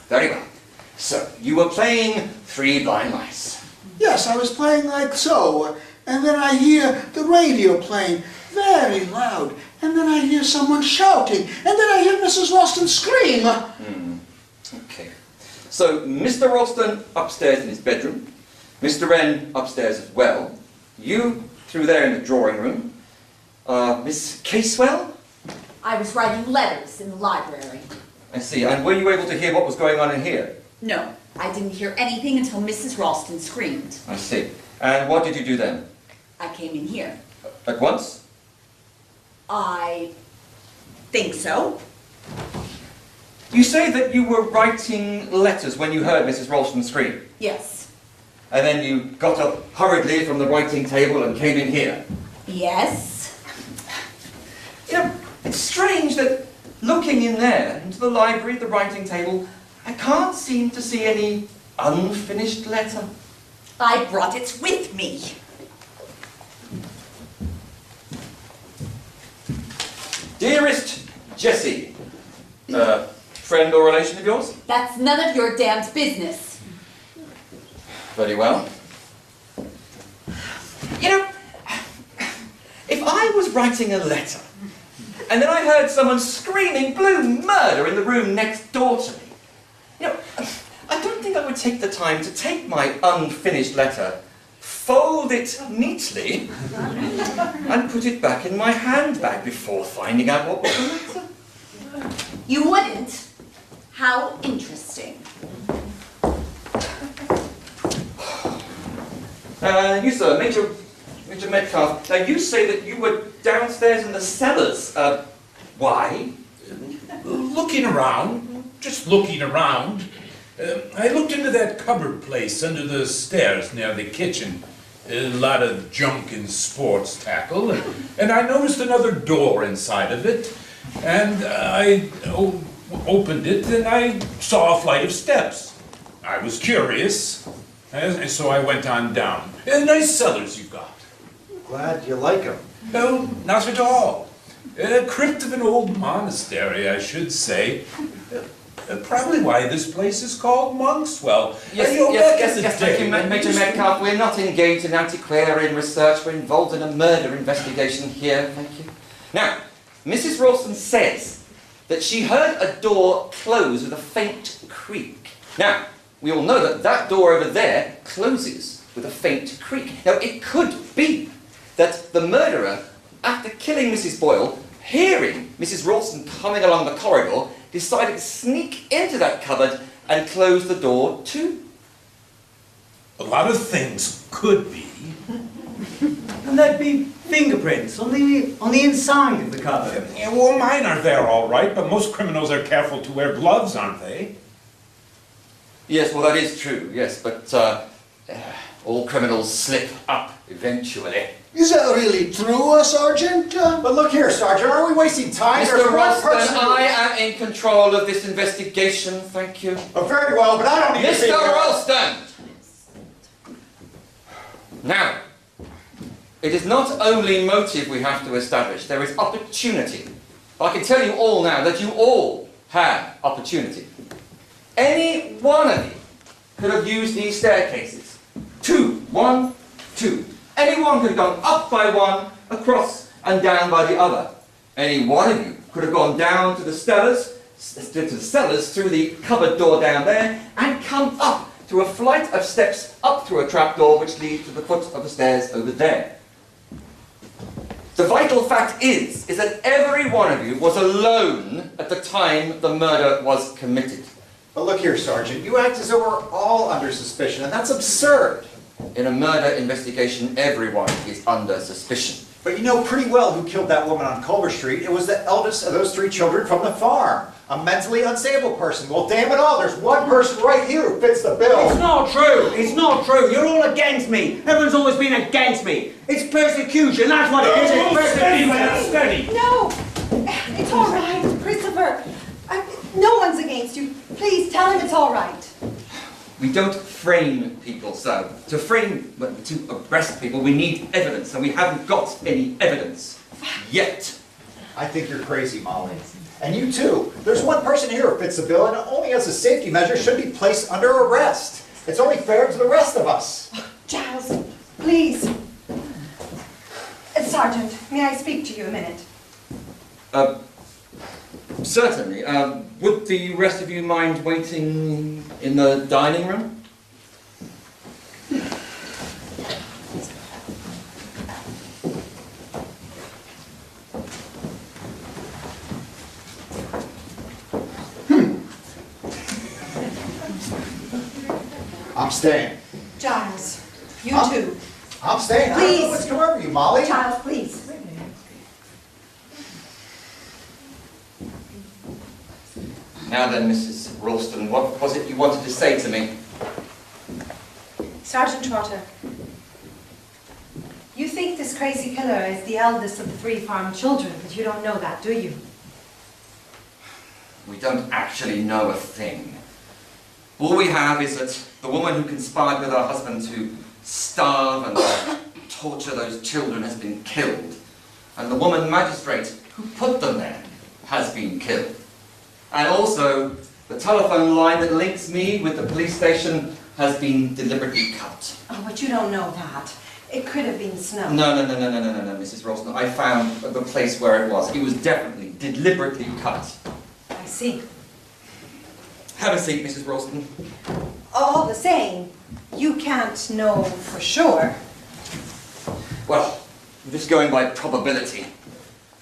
Very well. So, you were playing 3 blind mice. Yes, I was playing like so, and then I hear the radio playing, very loud, and then I hear someone shouting, and then I hear Mrs. Ralston scream. Okay. So, Mr. Ralston upstairs in his bedroom, Mr. Wren upstairs as well, you through there in the drawing room, Miss Casewell? I was writing letters in the library. I see. And were you able to hear what was going on in here? No, I didn't hear anything until Mrs. Ralston screamed. I see. And what did you do then? I came in here. At once? I think so. You say that you were writing letters when you heard Mrs. Ralston scream? Yes. And then you got up hurriedly from the writing table and came in here? Yes. You know, it's strange that looking in there, into the library, the writing table, I can't seem to see any unfinished letter. I brought it with me. Dearest Jessie, friend or relation of yours? That's none of your damned business. Very well. You know, if I was writing a letter, and then I heard someone screaming blue murder in the room next door to me, you know, I don't think I would take the time to take my unfinished letter, fold it neatly, and put it back in my handbag before finding out what was the letter. You wouldn't? How interesting. You, sir, Major Metcalf, now you say that you were downstairs in the cellars. Why? Looking around, just looking around. I looked into that cupboard place under the stairs near the kitchen. A lot of junk and sports tackle. And I noticed another door inside of it. And I opened it and I saw a flight of steps. I was curious, and so I went on down. Nice cellars you've got. Glad you like them. No, not at all. A crypt of an old monastery, I should say. Probably why this place is called Monkswell. Yes, thank you, Major Metcalf. We're not engaged in antiquarian research. We're involved in a murder investigation here, thank you. Now, Mrs. Ralston says that she heard a door close with a faint creak. Now, we all know that that door over there closes with a faint creak. Now, it could be that the murderer, after killing Mrs. Boyle, hearing Mrs. Ralston coming along the corridor, decided to sneak into that cupboard and close the door too. A lot of things could be. And there'd be fingerprints on the inside of the cupboard. Yeah, well, mine are there all right, but most criminals are careful to wear gloves, aren't they? Yes, well, that is true, yes, but all criminals slip up eventually. Is that really true, Sergeant? But look here, Sergeant, are we wasting time? There's Mr. one Ralston, person who- I am in control of this investigation, thank you. Oh, very well, but I don't need to be Mr. here. Ralston! Now, it is not only motive we have to establish, there is opportunity. I can tell you all now that you all have opportunity. Any one of you could have used these staircases. 2, 1, 2. Anyone could have gone up by one, across and down by the other. Any one of you could have gone down to the cellars through the cupboard door down there and come up through a flight of steps up through a trapdoor which leads to the foot of the stairs over there. The vital fact is that every one of you was alone at the time the murder was committed. But look here, Sergeant, you act as though we're all under suspicion, and that's absurd. In a murder investigation, everyone is under suspicion. But you know pretty well who killed that woman on Culver Street. It was the eldest of those 3 children from the farm. A mentally unstable person. Well, damn it all, there's one person right here who fits the bill. It's not true! It's not true! You're all against me! Everyone's always been against me! It's persecution, that's what it is! It's persecution! Steady! No, it's all right, Christopher. No one's against you. Please tell him it's all right. We don't frame people so. To arrest people, we need evidence, and we haven't got any evidence. Yet. I think you're crazy, Molly. And you too. There's one person here who fits the bill, and only as a safety measure should be placed under arrest. It's only fair to the rest of us. Giles, please. Sergeant, may I speak to you a minute? Certainly. Would the rest of you mind waiting in the dining room? I'm staying. Giles, you Huh? too. I'm staying. I don't Please. know what's come over you, Molly. Giles, please. Now then, Mrs. Ralston, what was it you wanted to say to me? Sergeant Trotter, you think this crazy killer is the eldest of the 3 farm children, but you don't know that, do you? We don't actually know a thing. All we have is that the woman who conspired with her husband to starve and torture those children has been killed. And the woman magistrate who put them there has been killed. And also, the telephone line that links me with the police station has been deliberately cut. Oh, but you don't know that. It could have been snow. No, Mrs. Ralston. I found the place where it was. It was definitely, deliberately cut. I see. Have a seat, Mrs. Ralston. All the same, you can't know for sure. Well, I'm just going by probability.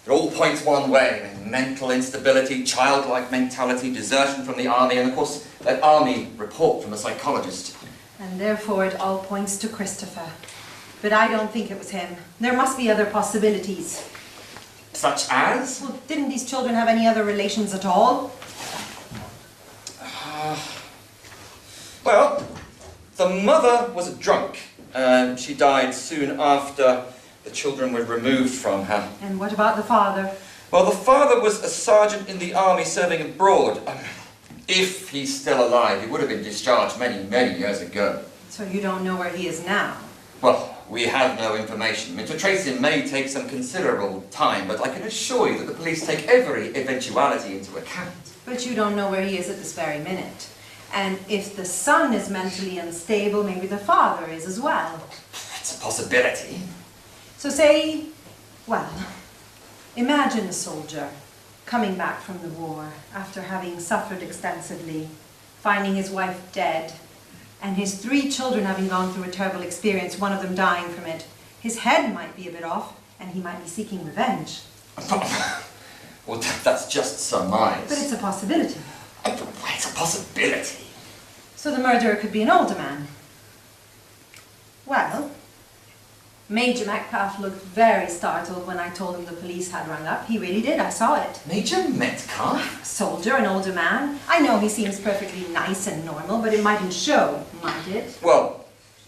It all points one way. Mental instability, childlike mentality, desertion from the army, and of course, that army report from the psychologist. And therefore it all points to Christopher. But I don't think it was him. There must be other possibilities. Such as? Well, didn't these children have any other relations at all? Well, the mother was a drunk. She died soon after the children were removed from her. And what about the father? Well, the father was a sergeant in the army serving abroad. If he's still alive, he would have been discharged many, many years ago. So you don't know where he is now? Well, we have no information. I mean, to trace him may take some considerable time, but I can assure you that the police take every eventuality into account. But you don't know where he is at this very minute. And if the son is mentally unstable, maybe the father is as well. It's a possibility. So say, well, imagine a soldier coming back from the war after having suffered extensively, finding his wife dead, and his 3 children having gone through a terrible experience, one of them dying from it. His head might be a bit off, and he might be seeking revenge. Well, that's just surmise. But it's a possibility. It's a possibility. So the murderer could be an older man. Well, Major Metcalf looked very startled when I told him the police had rung up. He really did, I saw it. Major Metcalf? A soldier, an older man. I know he seems perfectly nice and normal, but it mightn't show, might it? Well,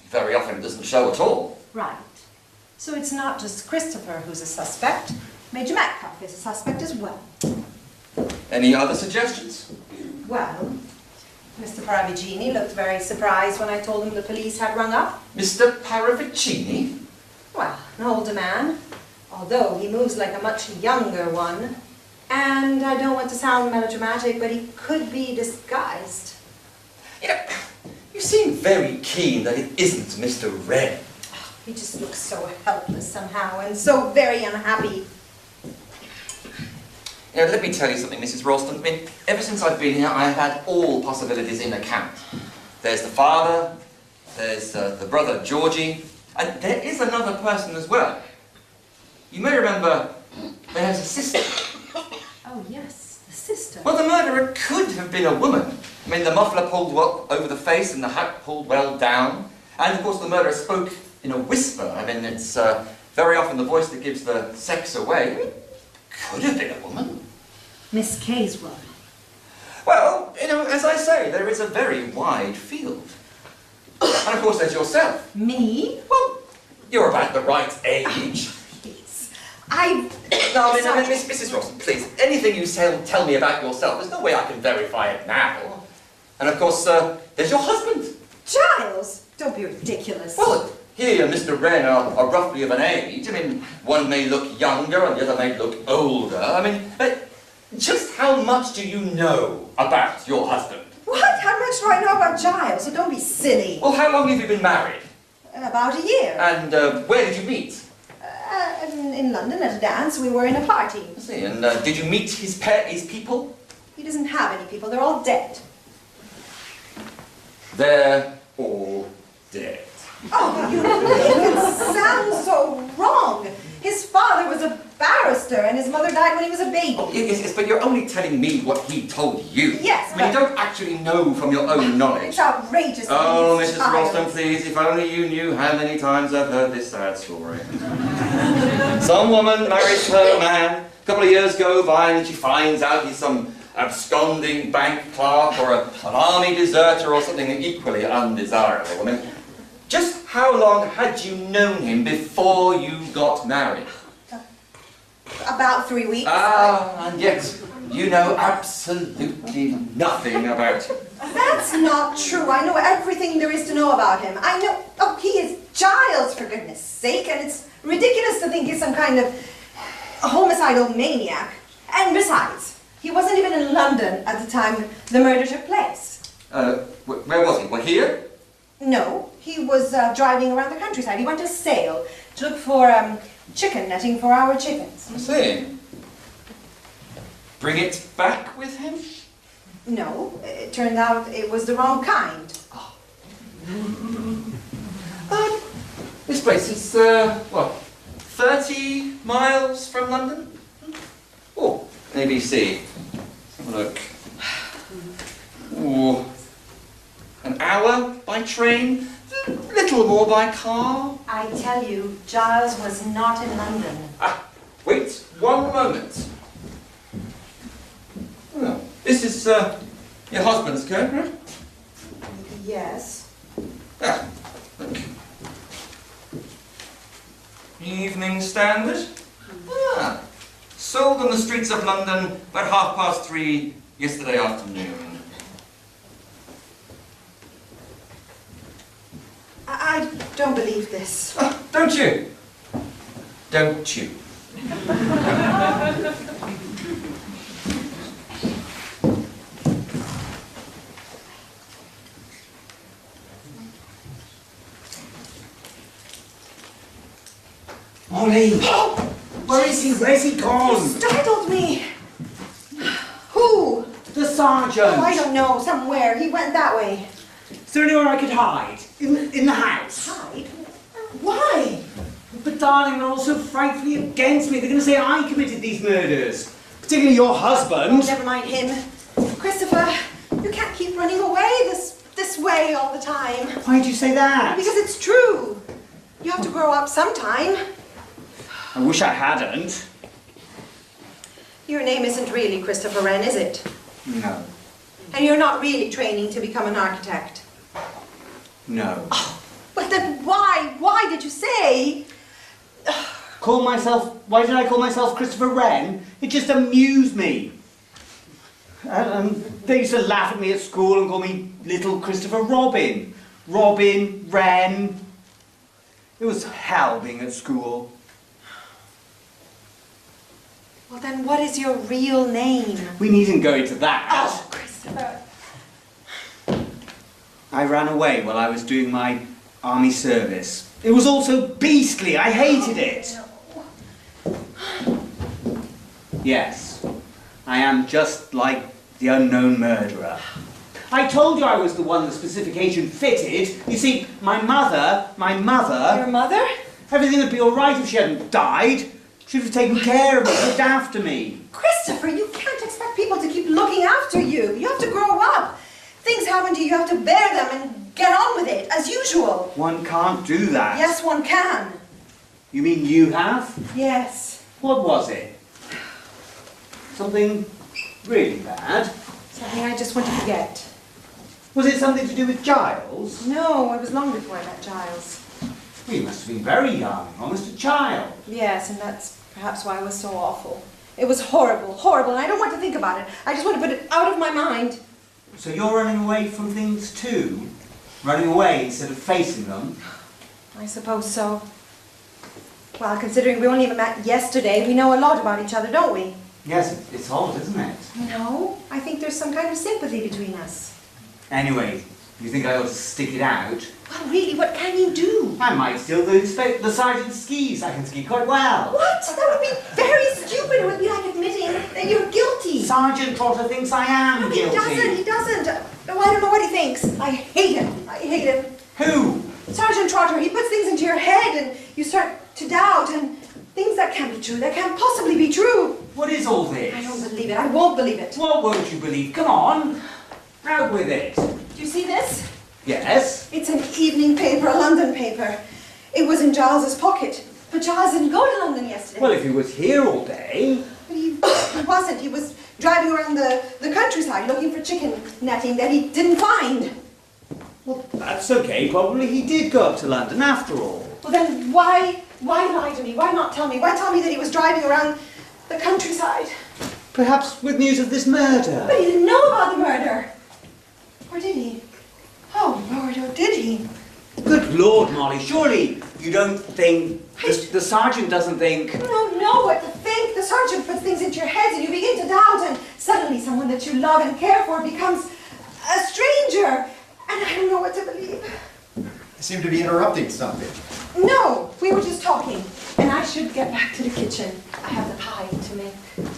very often it doesn't show at all. Right. So it's not just Christopher who's a suspect. Major Metcalf is a suspect as well. Any other suggestions? Well, Mr. Paravicini looked very surprised when I told him the police had rung up. Mr. Paravicini? Well, an older man, although he moves like a much younger one. And I don't want to sound melodramatic, but he could be disguised. You know, you seem very keen that it isn't Mr. Wren. Oh, he just looks so helpless somehow, and so very unhappy. You know, let me tell you something, Mrs. Ralston. I mean, ever since I've been here, I've had all possibilities in account. There's the father, there's the brother Georgie, and there is another person as well. You may remember there's a sister. Oh, yes, the sister. Well, the murderer could have been a woman. I mean, the muffler pulled well over the face and the hat pulled well down. And, of course, the murderer spoke in a whisper. I mean, it's very often the voice that gives the sex away. I mean, could have been a woman. Miss Caswell. Well, you know, as I say, there is a very wide field. And, of course, there's yourself. Me? Well, you're about the right age. Please. No, Mrs. Ralston, please, anything you tell me about yourself, there's no way I can verify it now. And, of course, there's your husband. Giles! Don't be ridiculous. Well, he and Mr. Wren are roughly of an age. I mean, one may look younger and the other may look older. I mean, but just how much do you know about your husband? What? How much do I know about Giles? So don't be silly. Well, how long have you been married? About a year. And where did you meet? In London at a dance. We were in a party. I see. And did you meet his people? He doesn't have any people. They're all dead. They're all dead. Oh, you make it sound so wrong. His father was a barrister and his mother died when he was a baby. Oh, yes, but you're only telling me what he told you. Yes, I mean, you don't actually know from your own knowledge. It's outrageous. Oh, Mrs. Ralston, please, if only you knew how many times I've heard this sad story. Some woman marries her man, a couple of years go by and she finds out he's some absconding bank clerk or an army deserter or something equally undesirable. I mean, just how long had you known him before you got married? About 3 weeks. Ah, and yet you know absolutely nothing about him. That's not true. I know everything there is to know about him. I know, oh, he is Giles, for goodness sake, and it's ridiculous to think he's some kind of homicidal maniac. And besides, he wasn't even in London at the time the murder took place. Where was he? Well, here? No, he was driving around the countryside. He went to sail to look for chicken netting for our chickens. I see. Bring it back with him? No, it turned out it was the wrong kind. Oh. This place is, what, 30 miles from London? Oh, ABC. Let's have a look. Oh, an hour by train, a little more by car. I tell you, Giles was not in London. Ah, wait 1 moment. Oh, this is your husband's coat, right? Yes. Ah, look. Evening Standard. Ah, sold on the streets of London about 3:30 yesterday afternoon. I don't believe this. Ah, don't you? Don't you? Molly! Where is he? Where's he gone? You startled me. Who? The sergeant! Oh, I don't know. Somewhere. He went that way. Is there anywhere I could hide? In the house? Hide? Why? But darling, they're all so frightfully against me. They're going to say I committed these murders. Particularly your husband. Oh, never mind him. Christopher, you can't keep running away this way all the time. Why'd you say that? Because it's true. You have to grow up sometime. I wish I hadn't. Your name isn't really Christopher Wren, is it? No. And you're not really training to become an architect? No. Oh, but then why? Why did you say? Why did I call myself Christopher Wren? It just amused me. They used to laugh at me at school and call me Little Christopher Robin. Robin, Wren. It was hell being at school. Well, then what is your real name? We needn't go into that. Oh, Christopher. I ran away while I was doing my army service. It was all so beastly. I hated it. No. Yes, I am just like the unknown murderer. I told you I was the one the specification fitted. You see, my mother... Your mother? Everything would be all right if she hadn't died. She'd have taken care of me, looked after me. Christopher, you can't expect people to keep looking after you. You have to grow up. Things happen to you, you have to bear them and get on with it, as usual. One can't do that. Yes, one can. You mean you have? Yes. What was it? Something really bad? Something I just want to forget. Was it something to do with Giles? No, it was long before I met Giles. Well, you must have been very young, almost a child. Yes, and that's perhaps why it was so awful. It was horrible, horrible, and I don't want to think about it. I just want to put it out of my mind. So you're running away from things too? Running away instead of facing them? I suppose so. Well, considering we only met yesterday, we know a lot about each other, don't we? Yes, it's odd, isn't it? No, I think there's some kind of sympathy between us. Anyway, you think I ought to stick it out? Well, really, what can you do? I might steal the sergeant's skis. I can ski quite well. What? That would be very stupid. It would be like admitting that you're guilty. Sergeant Trotter thinks I am No, guilty. he doesn't. No, I don't know what he thinks. I hate him. Who? Sergeant Trotter, he puts things into your head and you start to doubt and things that can't be true, that can't possibly be true. What is all this? I don't believe it. I won't believe it. What won't you believe? Come on. Out with it. Do you see this? Yes? It's an evening paper, a London paper. It was in Giles's pocket. But Giles didn't go to London yesterday. Well, if he was here all day. But he wasn't. He was driving around the countryside looking for chicken netting that he didn't find. Well, that's okay. Probably he did go up to London after all. Well, then why lie to me? Why not tell me? Why tell me that he was driving around the countryside? Perhaps with news of this murder. But he didn't know about the murder. Or did he? Oh, Lord, or did he? Good Lord, Molly, surely you don't think... The sergeant doesn't think... You don't know what to think. The sergeant puts things into your head and you begin to doubt and suddenly someone that you love and care for becomes a stranger. And I don't know what to believe. You seem to be interrupting something. No, we were just talking. And I should get back to the kitchen. I have the pie to make.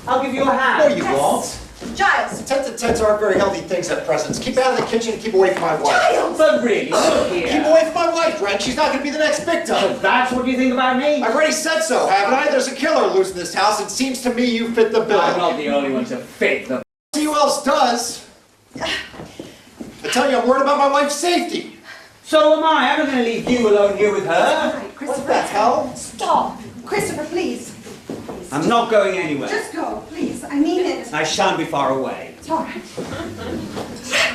I'll give you a hand. No, you won't. Giles! Tete-a-tetes aren't very healthy things at present. Keep out of the kitchen and keep away from my wife. Giles! But really, look here. Keep away from my wife, Red. She's not going to be the next victim. So that's what you think about me? I've already said so, haven't I? There's a killer loose in this house. It seems to me you fit the bill. I'm not the only one to fit the... See who else does. I tell you, I'm worried about my wife's safety. So am I. I'm not going to leave you alone here with her. All right, Christopher. What the hell? Stop. Christopher, please. I'm not going anywhere. Just go, please. I mean it. I shan't be far away. It's all right.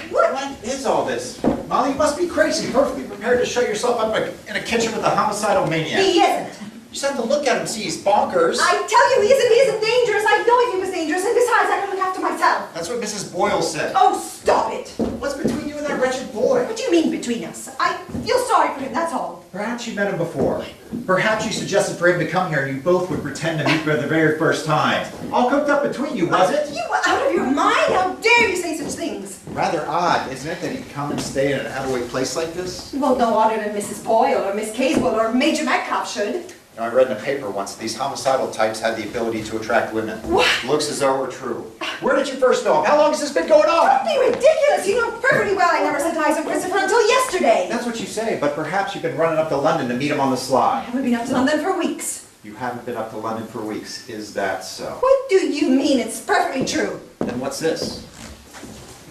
What is all this? Molly, you must be crazy. Perfectly prepared to show yourself up in a kitchen with a homicidal maniac. He isn't. You just have to look at him, see he's bonkers. I tell you, he isn't dangerous. I know if he was dangerous, and besides, I can look after myself. That's what Mrs. Boyle said. Oh, stop it. What's between you and that wretched boy? What do you mean between us? I feel sorry for him, that's all. Perhaps you met him before. Perhaps you suggested for him to come here and you both would pretend to meet for the very first time. All cooked up between you, was it? You were out of your mind? How dare you say such things? Rather odd, isn't it, that he'd come and stay in an out-of-the-way place like this? Well, no other than Mrs. Boyle or Miss Casewell or Major Metcalf should. You know, I read in a paper once that these homicidal types had the ability to attract women. What? Looks as though it were true. Where did you first know him? How long has this been going on? Don't be ridiculous. You know perfectly well I never set eyes on Christopher until yesterday. That's what you say, but perhaps you've been running up to London to meet him on the I sly. haven't been up to London for weeks. You haven't been up to London for weeks. Is that so? What do you mean? It's perfectly true. Then what's this?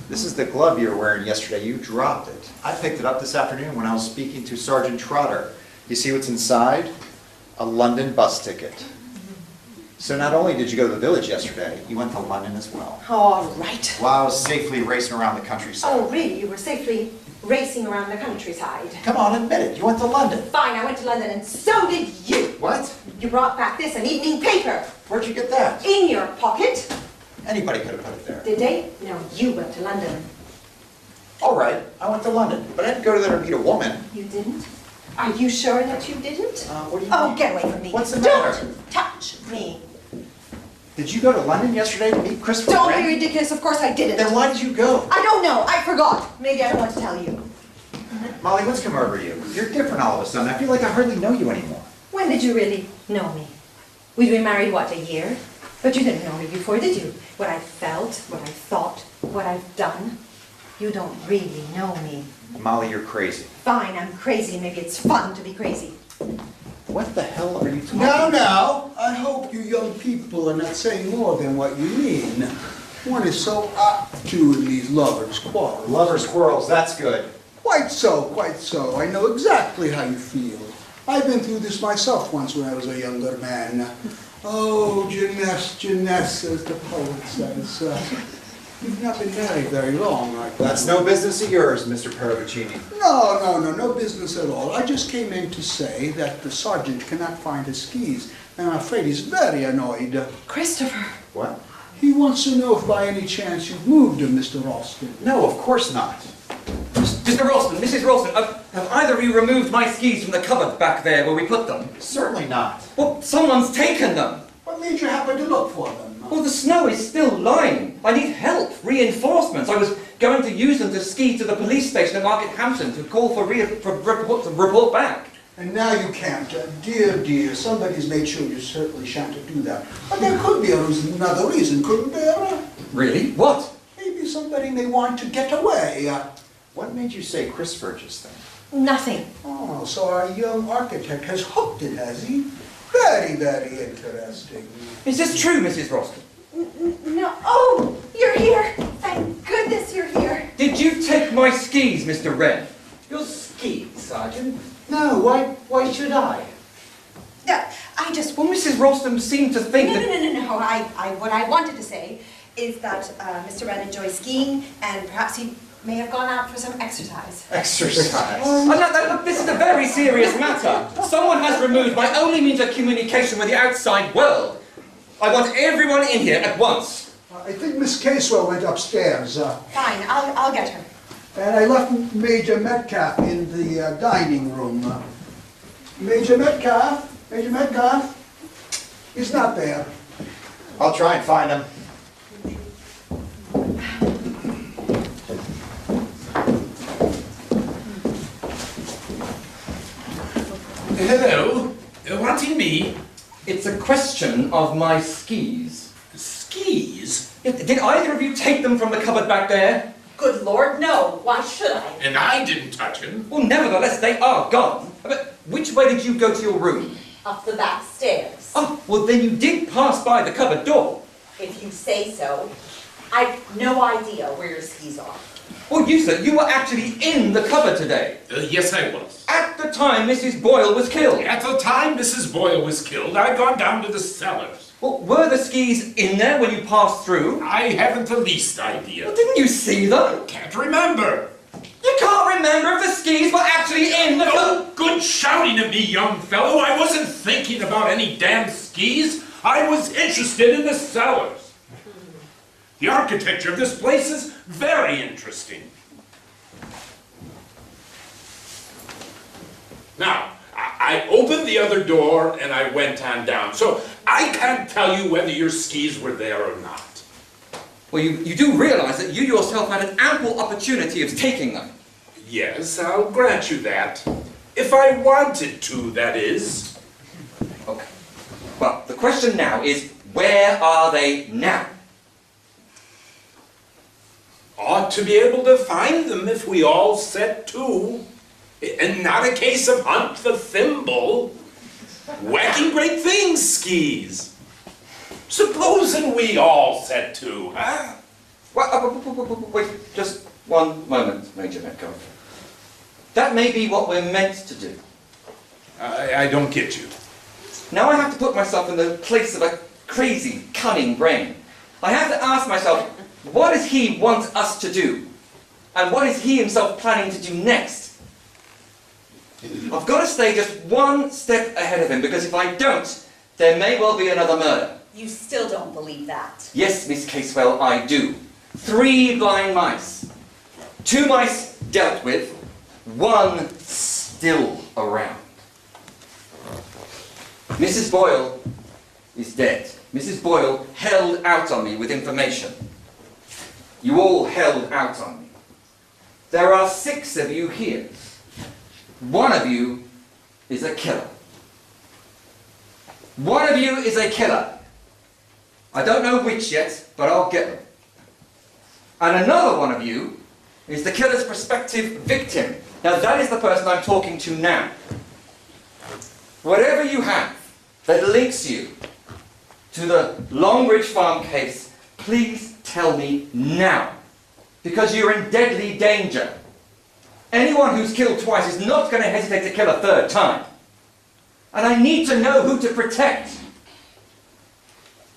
This is the glove you were wearing yesterday. You dropped it. I picked it up this afternoon when I was speaking to Sergeant Trotter. You see what's inside? A London bus ticket. So not only did you go to the village yesterday, you went to London as well. All right. While I was safely racing around the countryside. Oh, really? You were safely racing around the countryside? Come on, admit it. You went to London. Fine, I went to London and so did you. What? You brought back this, an evening paper. Where'd you get that? In your pocket. Anybody could have put it there. Did they? No, you went to London. All right, I went to London, but I didn't go there to meet a woman. You didn't? Are you sure that you didn't? What do you Oh, mean? get away from me. What's the matter? Don't touch me. Did you go to London yesterday to meet Christopher Don't Wren? be ridiculous. Of course I didn't. Then why did you go? I don't know. I forgot. Maybe I don't want to tell you. Molly, what's come over you? You're different all of a sudden. I feel like I hardly know you anymore. When did you really know me? We've been married, what, a year? But you didn't know me before, did you? What I felt, what I thought, what I've done. You don't really know me. Molly, you're crazy. Fine, I'm crazy. Maybe it's fun to be crazy. What the hell are you talking Now, I hope you young people are not saying more than what you mean. One is so apt to in these lovers' quarrels. Lovers' quarrels, that's good. Quite so, quite so. I know exactly how you feel. I've been through this myself once when I was a younger man. Oh, jeunesse, jeunesse, as the poet says. You've not been married very long, I That's no business of yours, Mr. Perovicini. No business at all. I just came in to say that the sergeant cannot find his skis, and I'm afraid he's very annoyed. Christopher. What? He wants to know if by any chance you've moved him, Mr. Ralston. No, of course not. Mr. Ralston, Mrs. Ralston, have either of you removed my skis from the cupboard back there where we put them? Certainly not. Well, someone's taken them. What made you happen to look for them? Well, the snow is still lying. I need help, reinforcements. I was going to use them to ski to the police station at Market Hampton to call for report back. And now you can't. Dear, dear, somebody's made sure you certainly shan't do that. But there could be another reason, couldn't there? Really? What? Maybe somebody may want to get away. What made you say Christopher just then? Nothing. Oh, so our young architect has hooked it, has he? Very, very interesting. Is this true, Mrs. Roscoe? No. Oh, you're here. Thank goodness you're here. Did you take my skis, Mr. Wren? Your skis, Sergeant? No, why should I? Yeah, I just... Well, Mrs. Rostam seemed to think that... No. What I wanted to say is that Mr. Wren enjoys skiing and perhaps he may have gone out for some exercise. Exercise? Look, this is a very serious matter. Someone has removed my only means of communication with the outside world. I want everyone in here at once. I think Miss Casewell went upstairs. Fine, I'll get her. And I left Major Metcalf in the dining room. Major Metcalf? He's not there. I'll try and find him. Hello? Wanting me? It's a question of my skis. Skis? Did either of you take them from the cupboard back there? Good Lord, no. Why should I? And I didn't touch him. Well, nevertheless, they are gone. But which way did you go to your room? Up the back stairs. Oh, well, then you did pass by the cupboard door. If you say so. I've no idea where your skis are. Well, you said you were actually in the cupboard today. Yes, I was. At the time Mrs. Boyle was killed. At the time Mrs. Boyle was killed, I'd gone down to the cellars. Well, were the skis in there when you passed through? I haven't the least idea. Well, didn't you see them? Can't remember. You can't remember if the skis were actually in the cupboard? No good shouting at me, young fellow. I wasn't thinking about any damn skis. I was interested in the cellars. The architecture of this place is very interesting. Now, I opened the other door and I went on down, so I can't tell you whether your skis were there or not. Well, you do realize that you yourself had an ample opportunity of taking them. Yes, I'll grant you that. If I wanted to, that is. Okay. Well, the question now is, where are they now? Ought to be able to find them if we all set to. And not a case of Hunt the Thimble. Whacking great things, skis. Supposing we all set to, huh? Well, wait, just one moment, Major Metcalf. That may be what we're meant to do. I don't get you. Now I have to put myself in the place of a crazy, cunning brain. I have to ask myself, what does he want us to do? And what is he himself planning to do next? I've got to stay just one step ahead of him, because if I don't, there may well be another murder. You still don't believe that? Yes, Miss Casewell, I do. 3 blind mice. 2 mice dealt with, 1 still around. Mrs. Boyle is dead. Mrs. Boyle held out on me with information. You all held out on me. There are 6 of you here. 1 of you is a killer. 1 of you is a killer. I don't know which yet, but I'll get them. And another 1 of you is the killer's prospective victim. Now that is the person I'm talking to now. Whatever you have that links you to the Longridge Farm case, please tell me now, because you're in deadly danger. Anyone who's killed twice is not going to hesitate to kill a 3rd time. And I need to know who to protect.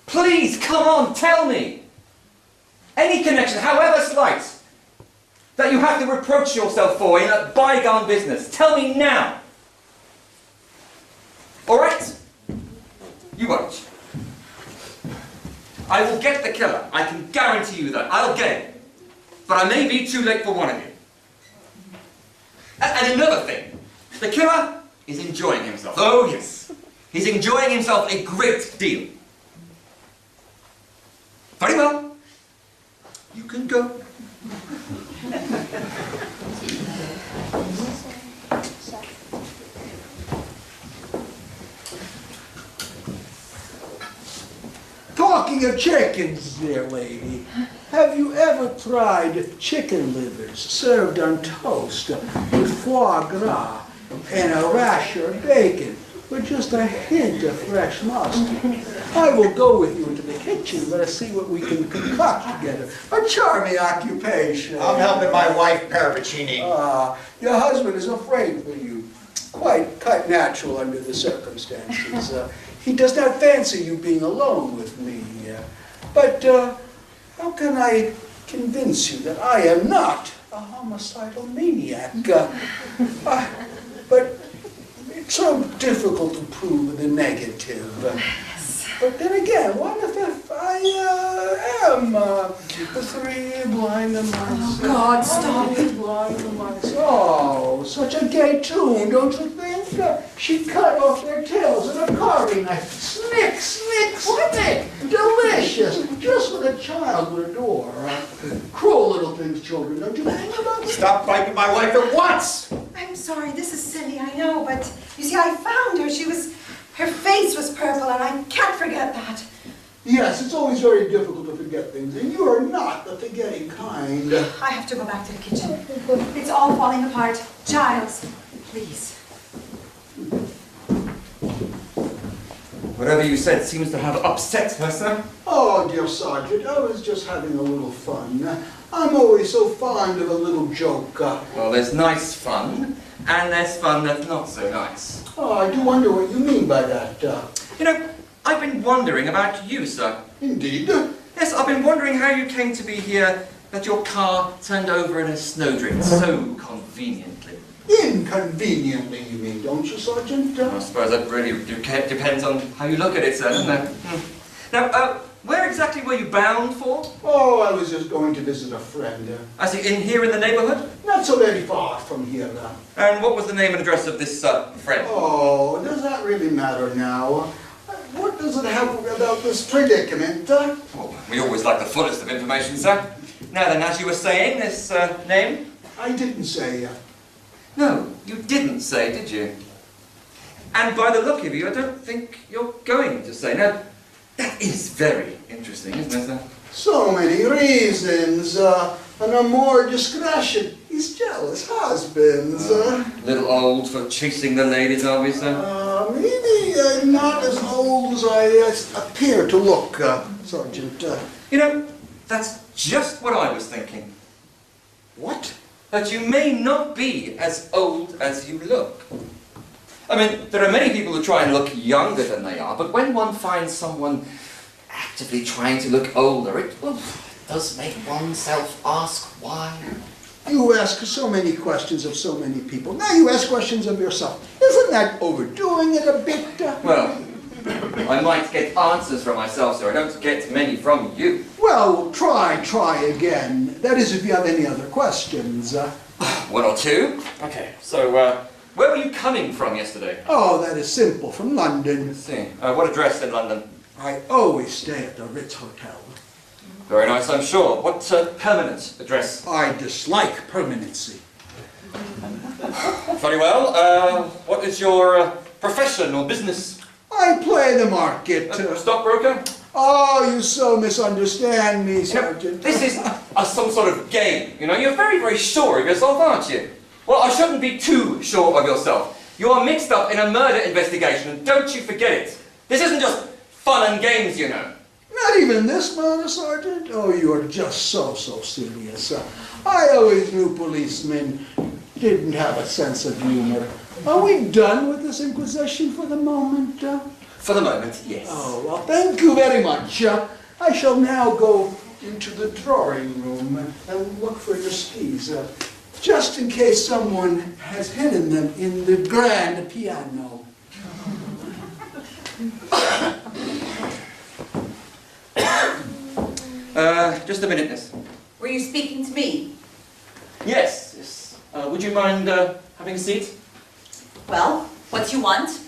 Please, come on, tell me. Any connection, however slight, that you have to reproach yourself for in a bygone business. Tell me now. All right? You won't. I will get the killer. I can guarantee you that. I'll get him. But I may be too late for 1 of you. And another thing. The killer is enjoying himself. Oh, yes. He's enjoying himself a great deal. Very well. You can go. of chickens, dear lady. Have you ever tried chicken livers served on toast with foie gras and a rasher of bacon with just a hint of fresh mustard? I will go with you into the kitchen and let us see what we can concoct together. A charming occupation. I'm helping my wife, Paravicini. Your husband is afraid for you. Quite natural under the circumstances. He does not fancy you being alone with me. But how can I convince you that I am not a homicidal maniac? But it's so difficult to prove the negative. But then again, what if I am the three blind mice? Oh, God, stop. Three blind mice. Oh, such a gay tune, don't you think? She cut off their tails with a carving knife. Snick, snick, snick. Delicious. Just what a child would adore. Cruel little things, children, don't you think about it? Stop biting my wife at once! I'm sorry, this is silly, I know, but you see, I found her. Her face was purple, and I can't forget that. Yes, it's always very difficult to forget things, and you are not the forgetting kind. I have to go back to the kitchen. It's all falling apart. Giles, please. Whatever you said seems to have upset her, sir. Oh, dear Sergeant, I was just having a little fun. I'm always so fond of a little joke. Well, there's nice fun, and there's fun that's not so nice. Oh, I do wonder what you mean by that. You know, I've been wondering about you, sir. Indeed. Yes, I've been wondering how you came to be here, that your car turned over in a snowdrift so conveniently. Inconveniently, you mean, don't you, Sergeant? I suppose that really depends on how you look at it, sir, doesn't it? Now, where exactly were you bound for? Oh, I was just going to visit a friend. I see, here in the neighbourhood? Not so very far from here. And what was the name and address of this friend? Oh, does that really matter now? What does it have about this predicament? Well, we always like the fullest of information, sir. Now then, as you were saying, this name? I didn't say. No, you didn't say, did you? And by the look of you, I don't think you're going to say. Now, that is very interesting, isn't it, sir? So many reasons. And a more discretion. He's jealous husbands. A little old for chasing the ladies, are we, sir? Maybe not as old as I appear to look, Sergeant. You know, that's just what I was thinking. What? That you may not be as old as you look. I mean, there are many people who try and look younger than they are, but when one finds someone actively trying to look older, it does make oneself ask why. You ask so many questions of so many people. Now you ask questions of yourself. Isn't that overdoing it a bit? Well, I might get answers from myself, sir. I don't get many from you. Well, try again. That is, if you have any other questions. One or two. Okay, so, where were you coming from yesterday? Oh, that is simple. From London. Let's see. What address in London? I always stay at the Ritz Hotel. Very nice, I'm sure. What permanent address? I dislike permanency. Very well. What is your profession or business? I play the market. Stockbroker? Oh, you so misunderstand me, Sergeant. This is some sort of game, you know. You're very, very sure of yourself, aren't you? Well, I shouldn't be too sure of yourself. You are mixed up in a murder investigation, and don't you forget it. This isn't just fun and games, you know. Not even this murder, Sergeant? Oh, you are just so serious. I always knew policemen didn't have a sense of humor. Are we done with this inquisition for the moment? For the moment, yes. Oh, well, thank you very much. I shall now go into the drawing room and look for your skis, just in case someone has hidden them in the grand piano. Just a minute, miss. Were you speaking to me? Yes, yes. Would you mind having a seat? Well, what do you want?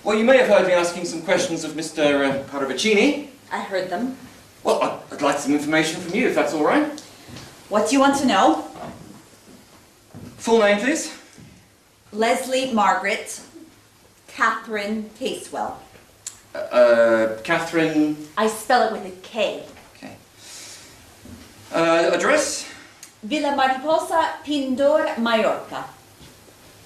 Well, you may have heard me asking some questions of Mr. Paravicini. I heard them. Well, I'd like some information from you, if that's all right. What do you want to know? Full name, please. Leslie Margaret Catherine Casewell. Catherine... I spell it with a K. Okay. Address? Villa Mariposa, Pindor, Mallorca.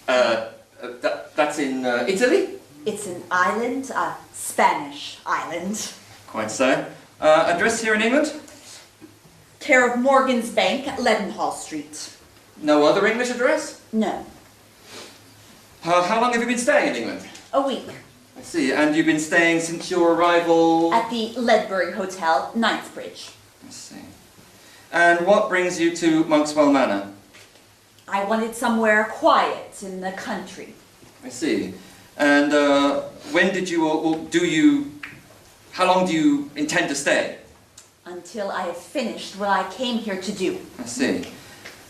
That's in Italy? It's an island, a Spanish island. Quite so. Address here in England? Care of Morgan's Bank, Leadenhall Street. No other English address? No. How long have you been staying in England? A week. I see. And you've been staying since your arrival? At the Ledbury Hotel, Knightsbridge. I see. And what brings you to Monkswell Manor? I wanted somewhere quiet in the country. I see. And when did you, or do you, how long do you intend to stay? Until I have finished what I came here to do. I see.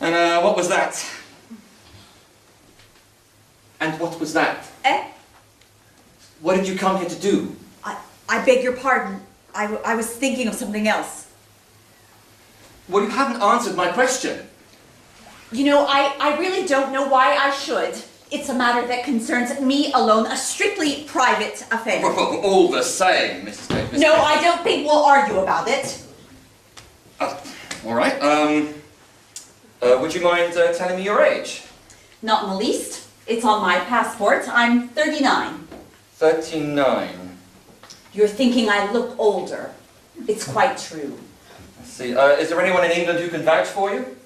And what was that? And what was that? What did you come here to do? I beg your pardon. I was thinking of something else. Well, you haven't answered my question. You know, I really don't know why I should. It's a matter that concerns me alone, a strictly private affair. Well, all the same, Mrs. Davis. No, I don't think we'll argue about it. All right. Would you mind telling me your age? Not in the least. It's on my passport. I'm 39. 39. You're thinking I look older. It's quite true. I see. Is there anyone in England who can vouch for you?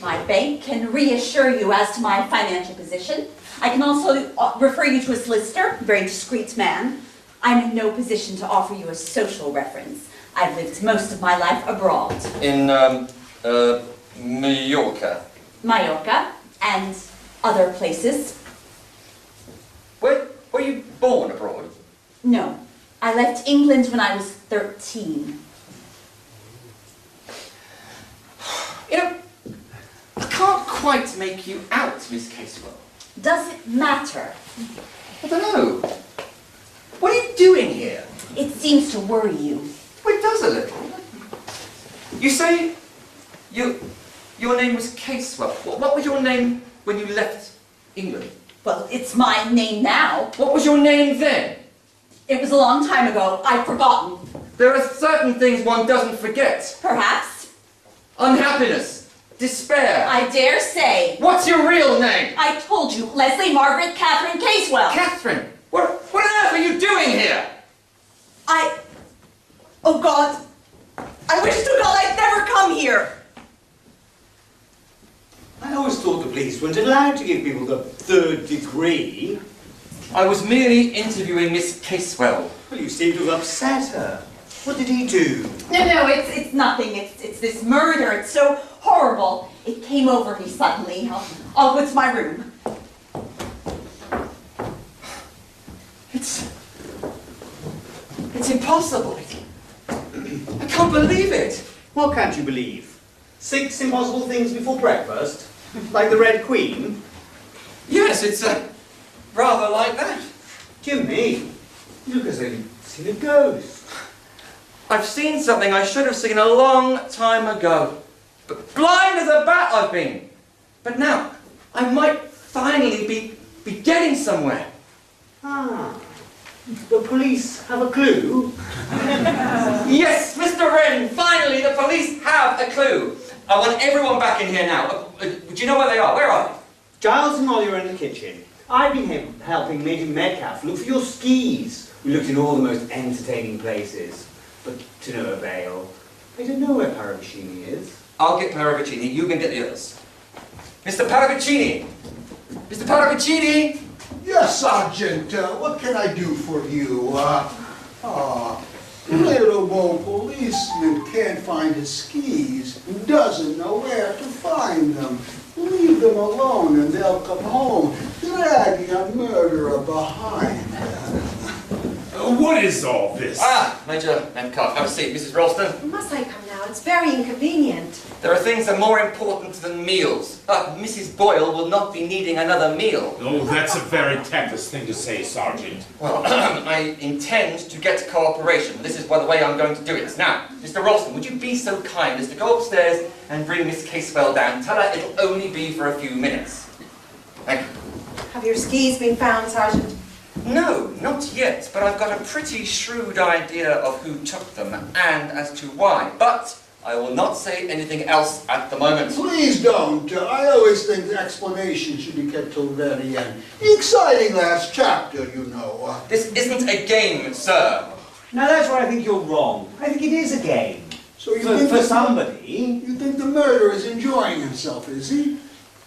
My bank can reassure you as to my financial position. I can also refer you to a solicitor, a very discreet man. I'm in no position to offer you a social reference. I've lived most of my life abroad. In, Mallorca. Mallorca and other places. Were you born abroad? No. I left England when I was 13. You know, I can't quite make you out, Miss Casewell. Does it matter? I don't know. What are you doing here? It seems to worry you. Well, it does a little. You say your name was Casewell. What was your name when you left England? Well, it's my name now. What was your name then? It was a long time ago. I've forgotten. There are certain things one doesn't forget. Perhaps. Unhappiness. Despair. I dare say. What's your real name? I told you, Leslie Margaret Catherine Casewell. Catherine? What on earth are you doing here? Oh God. I wish to God I'd never come here. I always thought the police weren't allowed to give people the third degree. I was merely interviewing Miss Casewell. Well, you seem to have upset her. What did he do? No, it's nothing. It's this murder. It's so horrible. It came over me suddenly. I'll go to my room. It's impossible. I can't believe it. What can't you believe? 6 impossible things before breakfast? Like the Red Queen? Yes, it's rather like that. Jimmy, you look as though you've seen a ghost. I've seen something I should have seen a long time ago. But blind as a bat I've been. But now, I might finally be getting somewhere. Ah, the police have a clue? Yes, Mr. Wren, finally the police have a clue. I want everyone back in here now. Do you know where they are? Where are they? Giles and Molly are in the kitchen. I've been helping Major Metcalf look for your skis. We looked in all the most entertaining places, but to no avail. I don't know where Paravicini is. I'll get Paravicini, you can get the others. Mr. Paravicini! Mr. Paravicini! Yes, Sergeant. What can I do for you? Little old policeman can't find his skis and doesn't know where to find them. Leave them alone and they'll come home, dragging a murderer behind them. What is all this? Major Metcalf, have a seat. Mrs. Ralston. Must I come now? It's very inconvenient. There are things that are more important than meals. Mrs. Boyle will not be needing another meal. Oh, that's a very tactless thing to say, Sergeant. Well, I intend to get cooperation. This is, by the way, I'm going to do it. Now, Mr. Ralston, would you be so kind as to go upstairs and bring Miss Casewell down? Tell her it'll only be for a few minutes. Thank you. Have your skis been found, Sergeant? No, not yet, but I've got a pretty shrewd idea of who took them and as to why. But I will not say anything else at the moment. Please don't. I always think the explanation should be kept till the very end. The exciting last chapter, you know. This isn't a game, sir. Now that's where I think you're wrong. I think it is a game. So you think for somebody. You think the murderer is enjoying himself, is he?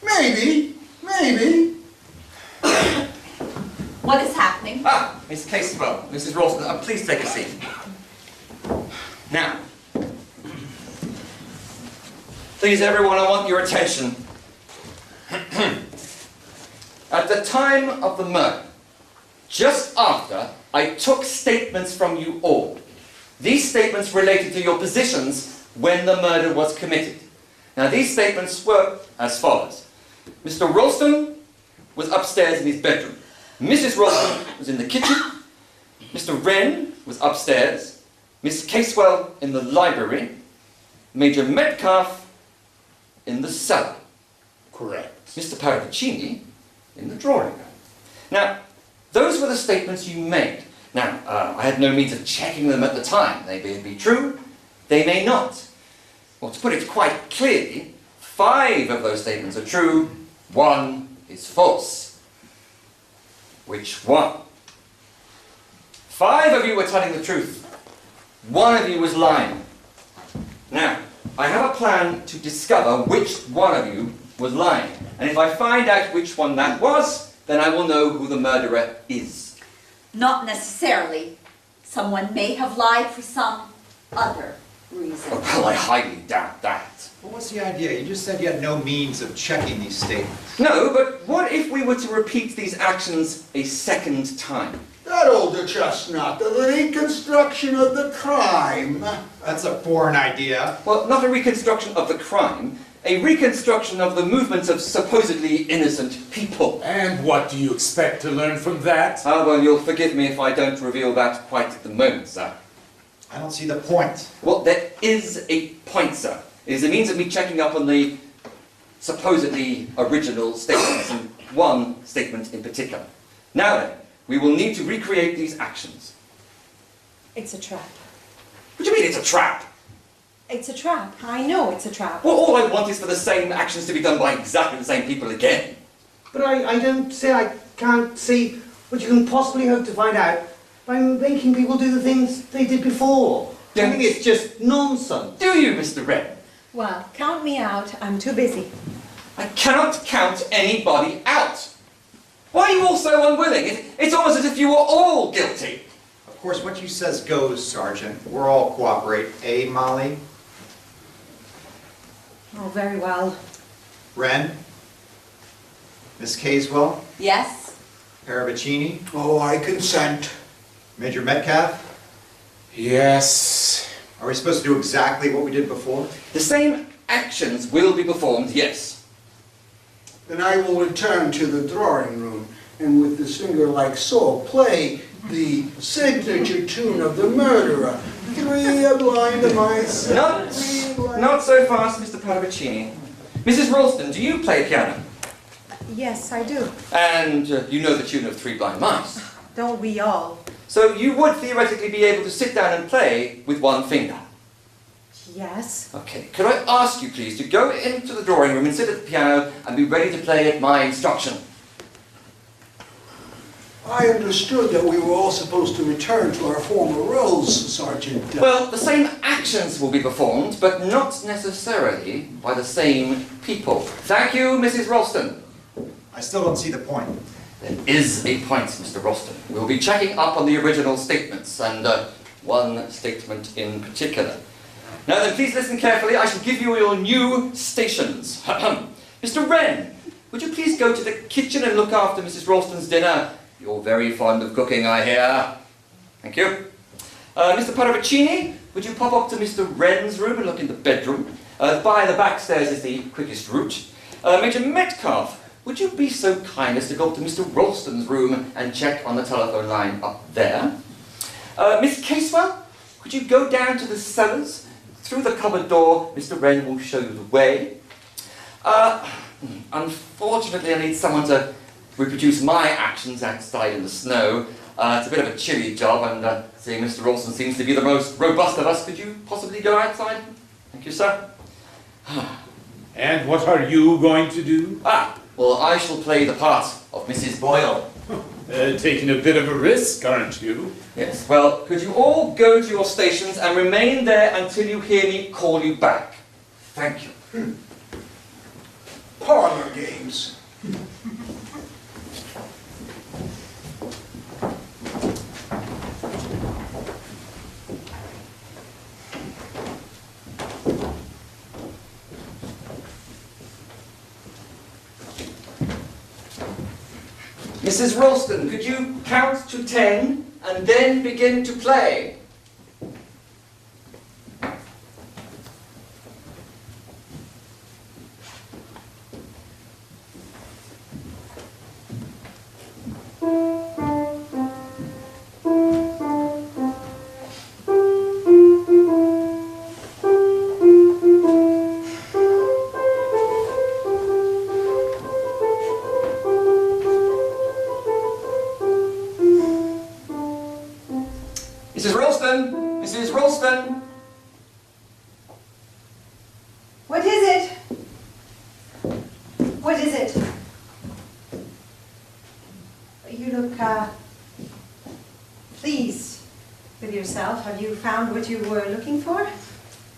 Maybe. Maybe. What is happening? Ah, Miss Casewell, Mrs. Ralston, please take a seat. Now, please everyone, I want your attention. At the time of the murder, just after I took statements from you all, these statements related to your positions when the murder was committed. Now these statements were as follows. Mr. Ralston was upstairs in his bedroom. Mrs. Ralston was in the kitchen. Mr. Wren was upstairs. Miss Casewell in the library. Major Metcalfe in the cellar. Correct. Mr. Paravicini in the drawing room. Now, those were the statements you made. Now, I had no means of checking them at the time. They may be true, they may not. Well, to put it quite clearly, 5 of those statements are true, 1 is false. Which one? 5 of you were telling the truth. 1 of you was lying. Now, I have a plan to discover which one of you was lying. And if I find out which one that was, then I will know who the murderer is. Not necessarily. Someone may have lied for some other reason. Oh, well, I highly doubt that. Well, what's the idea? You just said you had no means of checking these statements. No, but what if we were to repeat these actions a second time? That older chestnut, the reconstruction of the crime. That's a foreign idea. Well, not a reconstruction of the crime, a reconstruction of the movements of supposedly innocent people. And what do you expect to learn from that? Ah, well, you'll forgive me if I don't reveal that quite at the moment, sir. I don't see the point. Well, there is a point, sir. It is a means of me checking up on the supposedly original statements, and one statement in particular. Now then, we will need to recreate these actions. It's a trap. What do you mean it's a trap? It's a trap. I know it's a trap. Well, all I want is for the same actions to be done by exactly the same people again. But I don't say I can't see what you can possibly hope to find out by making people do the things they did before. I think it's just nonsense. Do you, Mr. Wren? Well, count me out. I'm too busy. I cannot count anybody out. Why are you all so unwilling? It's almost as if you were all guilty. Of course, what you says goes, Sergeant. We're all cooperate. Eh, Molly? Oh, very well. Wren? Miss Casewell? Yes? Paravicini? Oh, I consent. Major Metcalfe? Yes. Are we supposed to do exactly what we did before? The same actions will be performed, yes. Then I will return to the drawing room and with the singer like so play the signature tune of the murderer. 3 a blind to myself. Not so fast, Mr. Paravicini. Mrs. Ralston, do you play piano? Yes, I do. And you know the tune of 3 Blind Mice. Don't we all? So you would theoretically be able to sit down and play with 1 finger. Yes. Okay, could I ask you please to go into the drawing room and sit at the piano and be ready to play at my instruction? I understood that we were all supposed to return to our former roles, Sergeant. Well, the same actions will be performed, but not necessarily by the same people. Thank you, Mrs. Ralston. I still don't see the point. There is a point, Mr. Ralston. We'll be checking up on the original statements, and 1 statement in particular. Now then, please listen carefully. I shall give you your new stations. Mr. Wren, would you please go to the kitchen and look after Mrs. Ralston's dinner? You're very fond of cooking, I hear. Thank you. Mr. Paravicini, would you pop up to Mr. Wren's room and look in the bedroom? By the back stairs is the quickest route. Major Metcalfe, would you be so kind as to go up to Mr. Ralston's room and check on the telephone line up there? Miss Casewell, could you go down to the cellars? Through the cupboard door, Mr. Wren will show you the way. Unfortunately, I need someone to reproduce my actions outside in the snow. It's a bit of a chilly job, and seeing Mr. Ralston seems to be the most robust of us, could you possibly go outside? Thank you, sir. And what are you going to do? Well, I shall play the part of Mrs. Boyle. Taking a bit of a risk, aren't you? Yes, well, could you all go to your stations and remain there until you hear me call you back? Thank you. Parlor games. Mrs. Ralston, could you count to 10 and then begin to play? Mrs. Ralston! Mrs. Ralston! What is it? What is it? You look, pleased with yourself. Have you found what you were looking for?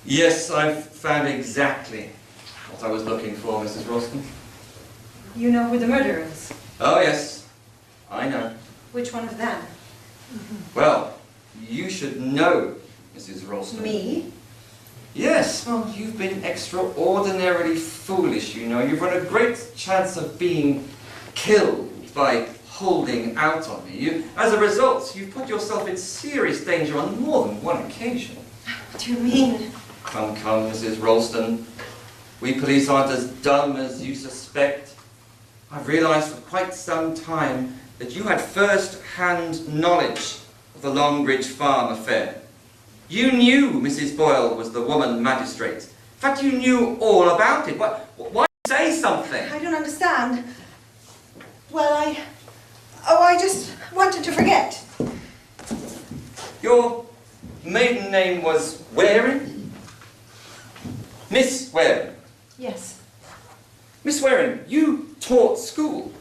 Yes, I've found exactly what I was looking for, Mrs. Ralston. You know who the murderer is? Oh, yes. I know. Which one of them? Well, you should know, Mrs. Ralston. Me? Yes, well, you've been extraordinarily foolish, you know. You've run a great chance of being killed by holding out on me. As a result, you've put yourself in serious danger on more than one occasion. What do you mean? Come, Mrs. Ralston. We police aren't as dumb as you suspect. I've realized for quite some time that you had first-hand knowledge of the Longridge Farm affair. You knew Mrs. Boyle was the woman magistrate. In fact, you knew all about it. Why say something? I don't understand. Well, I just wanted to forget. Your maiden name was Waring? Miss Waring? Yes. Miss Waring, you taught school.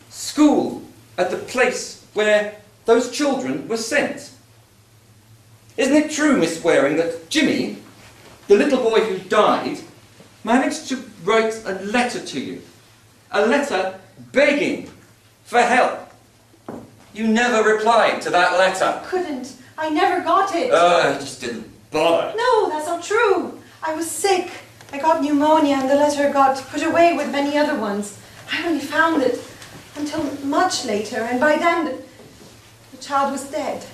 School at the place where those children were sent. Isn't it true, Miss Waring, that Jimmy, the little boy who died, managed to write a letter to you? A letter begging for help. You never replied to that letter. I couldn't. I never got it. I just didn't bother. No, that's not true. I was sick. I got pneumonia and the letter got put away with many other ones. I only found it until much later, and by then the child was dead.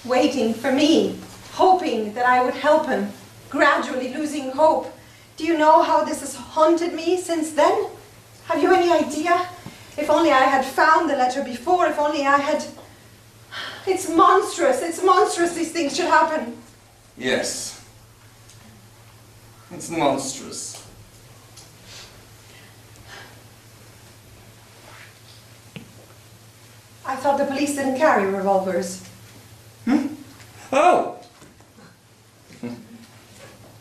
Waiting for me, hoping that I would help him, gradually losing hope. Do you know how this has haunted me since then? Have you any idea? If only I had found the letter before, if only I had... It's monstrous these things should happen. Yes. It's monstrous. I thought the police didn't carry revolvers. Oh!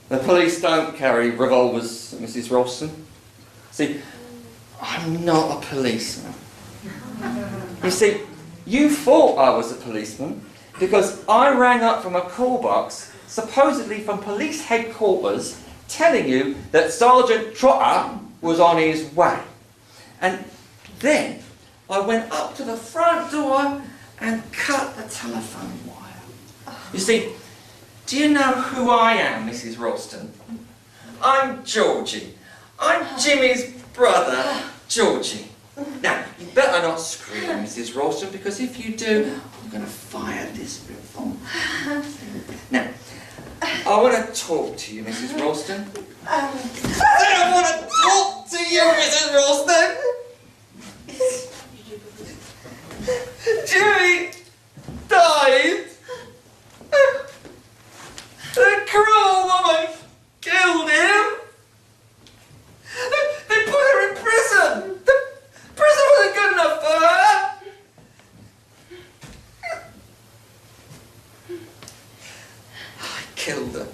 The police don't carry revolvers, Mrs. Ralston. See, I'm not a policeman. You see, you thought I was a policeman because I rang up from a call box, supposedly from police headquarters, telling you that Sergeant Trotter was on his way. And then I went up to the front door and cut the telephone wire. You see, do you know who I am, Mrs. Ralston? I'm Georgie. I'm Jimmy's brother, Georgie. Now, you better not scream, Mrs. Ralston, because if you do, I'm going to fire this revolver. Now, I want to talk to you, Mrs. Ralston. I want to talk to you, Mrs. Ralston. Jimmy died. The cruel woman killed him. They put her in prison. The killed her.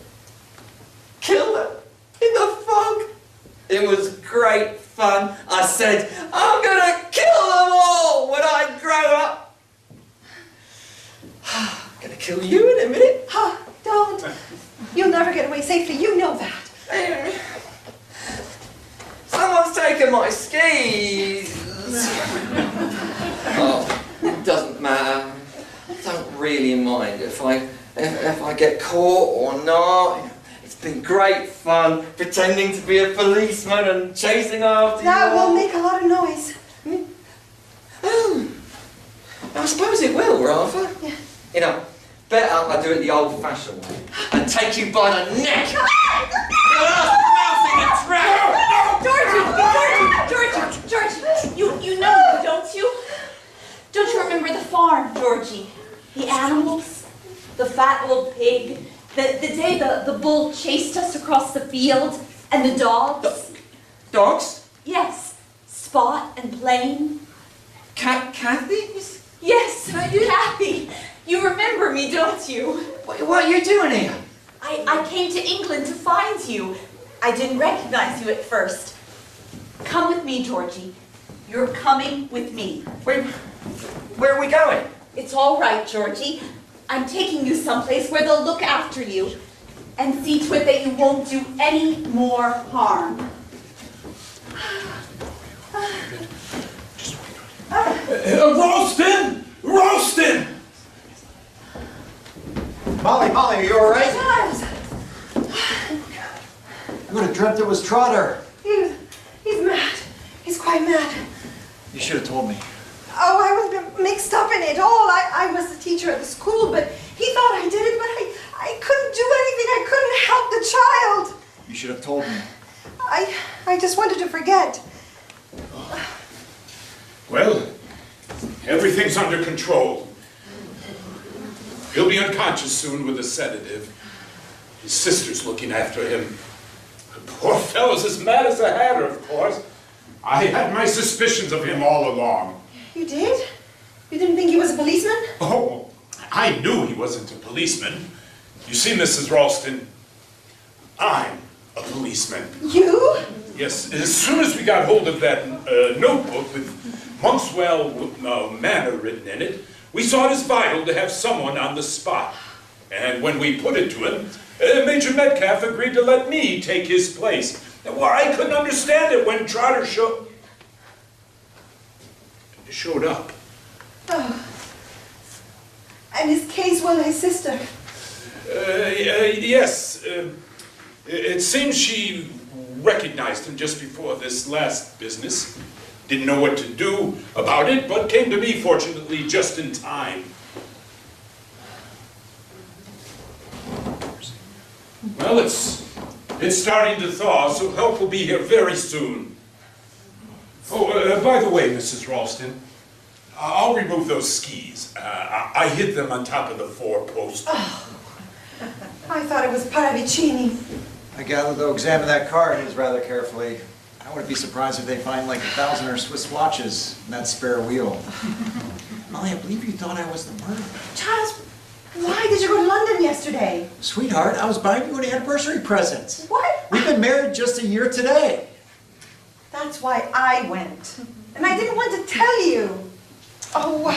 Killed her in the fog. It was great fun. I said, I'm gonna kill them all when I grow up. I'm gonna kill you in a minute. Oh, don't. You'll never get away safely, you know that. Someone's taken my skis. Oh, it doesn't matter. I don't really mind if I get caught or not. It's been great fun pretending to be a policeman and chasing after you. That will make a lot of noise. Oh, I suppose it will, Rafa. Yeah. You know, better I do it the old-fashioned way and take you by the neck. Mouth in a trap. Georgie, you know, don't you? Don't you remember the farm, Georgie? The animals, the fat old pig, the day the bull chased us across the field, and the dogs. Dogs? Yes, Spot and Plain. Kathy? Yes, Kathy. You remember me, don't you? What are you doing here? I came to England to find you. I didn't recognize you at first. Come with me, Georgie. You're coming with me. Where are we going? It's all right, Georgie. I'm taking you someplace where they'll look after you and see to it that you won't do any more harm. Ralston! Ralston! Molly, are you all right? Charles! I would have dreamt it was Trotter. He's mad. He's quite mad. You should have told me. Oh, I was mixed up in it all. I was the teacher at the school, but he thought I did it, but I couldn't do anything. I couldn't help the child. You should have told me. I just wanted to forget. Well, everything's under control. He'll be unconscious soon with a sedative. His sister's looking after him. The poor fellow's as mad as a hatter, of course. I had my suspicions of him all along. You did? You didn't think he was a policeman? Oh, I knew he wasn't a policeman. You see, Mrs. Ralston, I'm a policeman. You? Yes, as soon as we got hold of that notebook with Monkswell Manor written in it, we saw it as vital to have someone on the spot. And when we put it to him, Major Metcalf agreed to let me take his place. Well, I couldn't understand it when Trotter showed up. Oh. And his Casewell, sister? Yes. It seems she recognized him just before this last business. Didn't know what to do about it, but came to me, fortunately, just in time. Well, it's starting to thaw, so help will be here very soon. Oh, by the way, Mrs. Ralston, I'll remove those skis. I hid them on top of the four-post. Oh, I thought it was Paravicini. I gather they'll examine that car of his rather carefully. I wouldn't be surprised if they find like 1,000 or Swiss watches in that spare wheel. Molly, I believe you thought I was the murderer. Charles, why did you go to London yesterday? Sweetheart, I was buying you an anniversary present. What? We've been married just a year today. That's why I went. And I didn't want to tell you. Oh.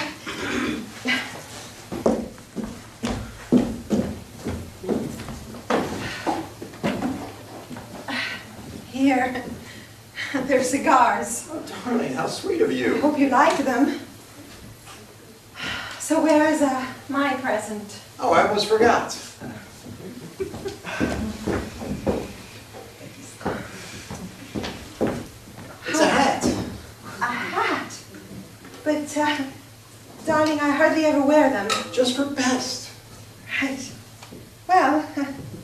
Here. They're cigars. Oh, darling, how sweet of I you. hope you like them. So where is my present? Oh, I almost forgot. It's a hat. A hat? But, darling, I hardly ever wear them. Just for best. Right. Well,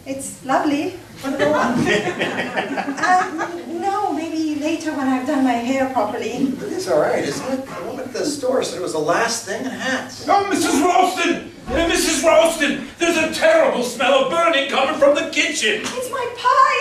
it's lovely. Put it on. No, maybe later when I've done my hair properly. It's all right, isn't it? The woman at the store said it was the last thing in hats. Oh, Mrs. Ralston! Mrs. Ralston! There's a terrible smell of burning coming from the kitchen! It's my pie!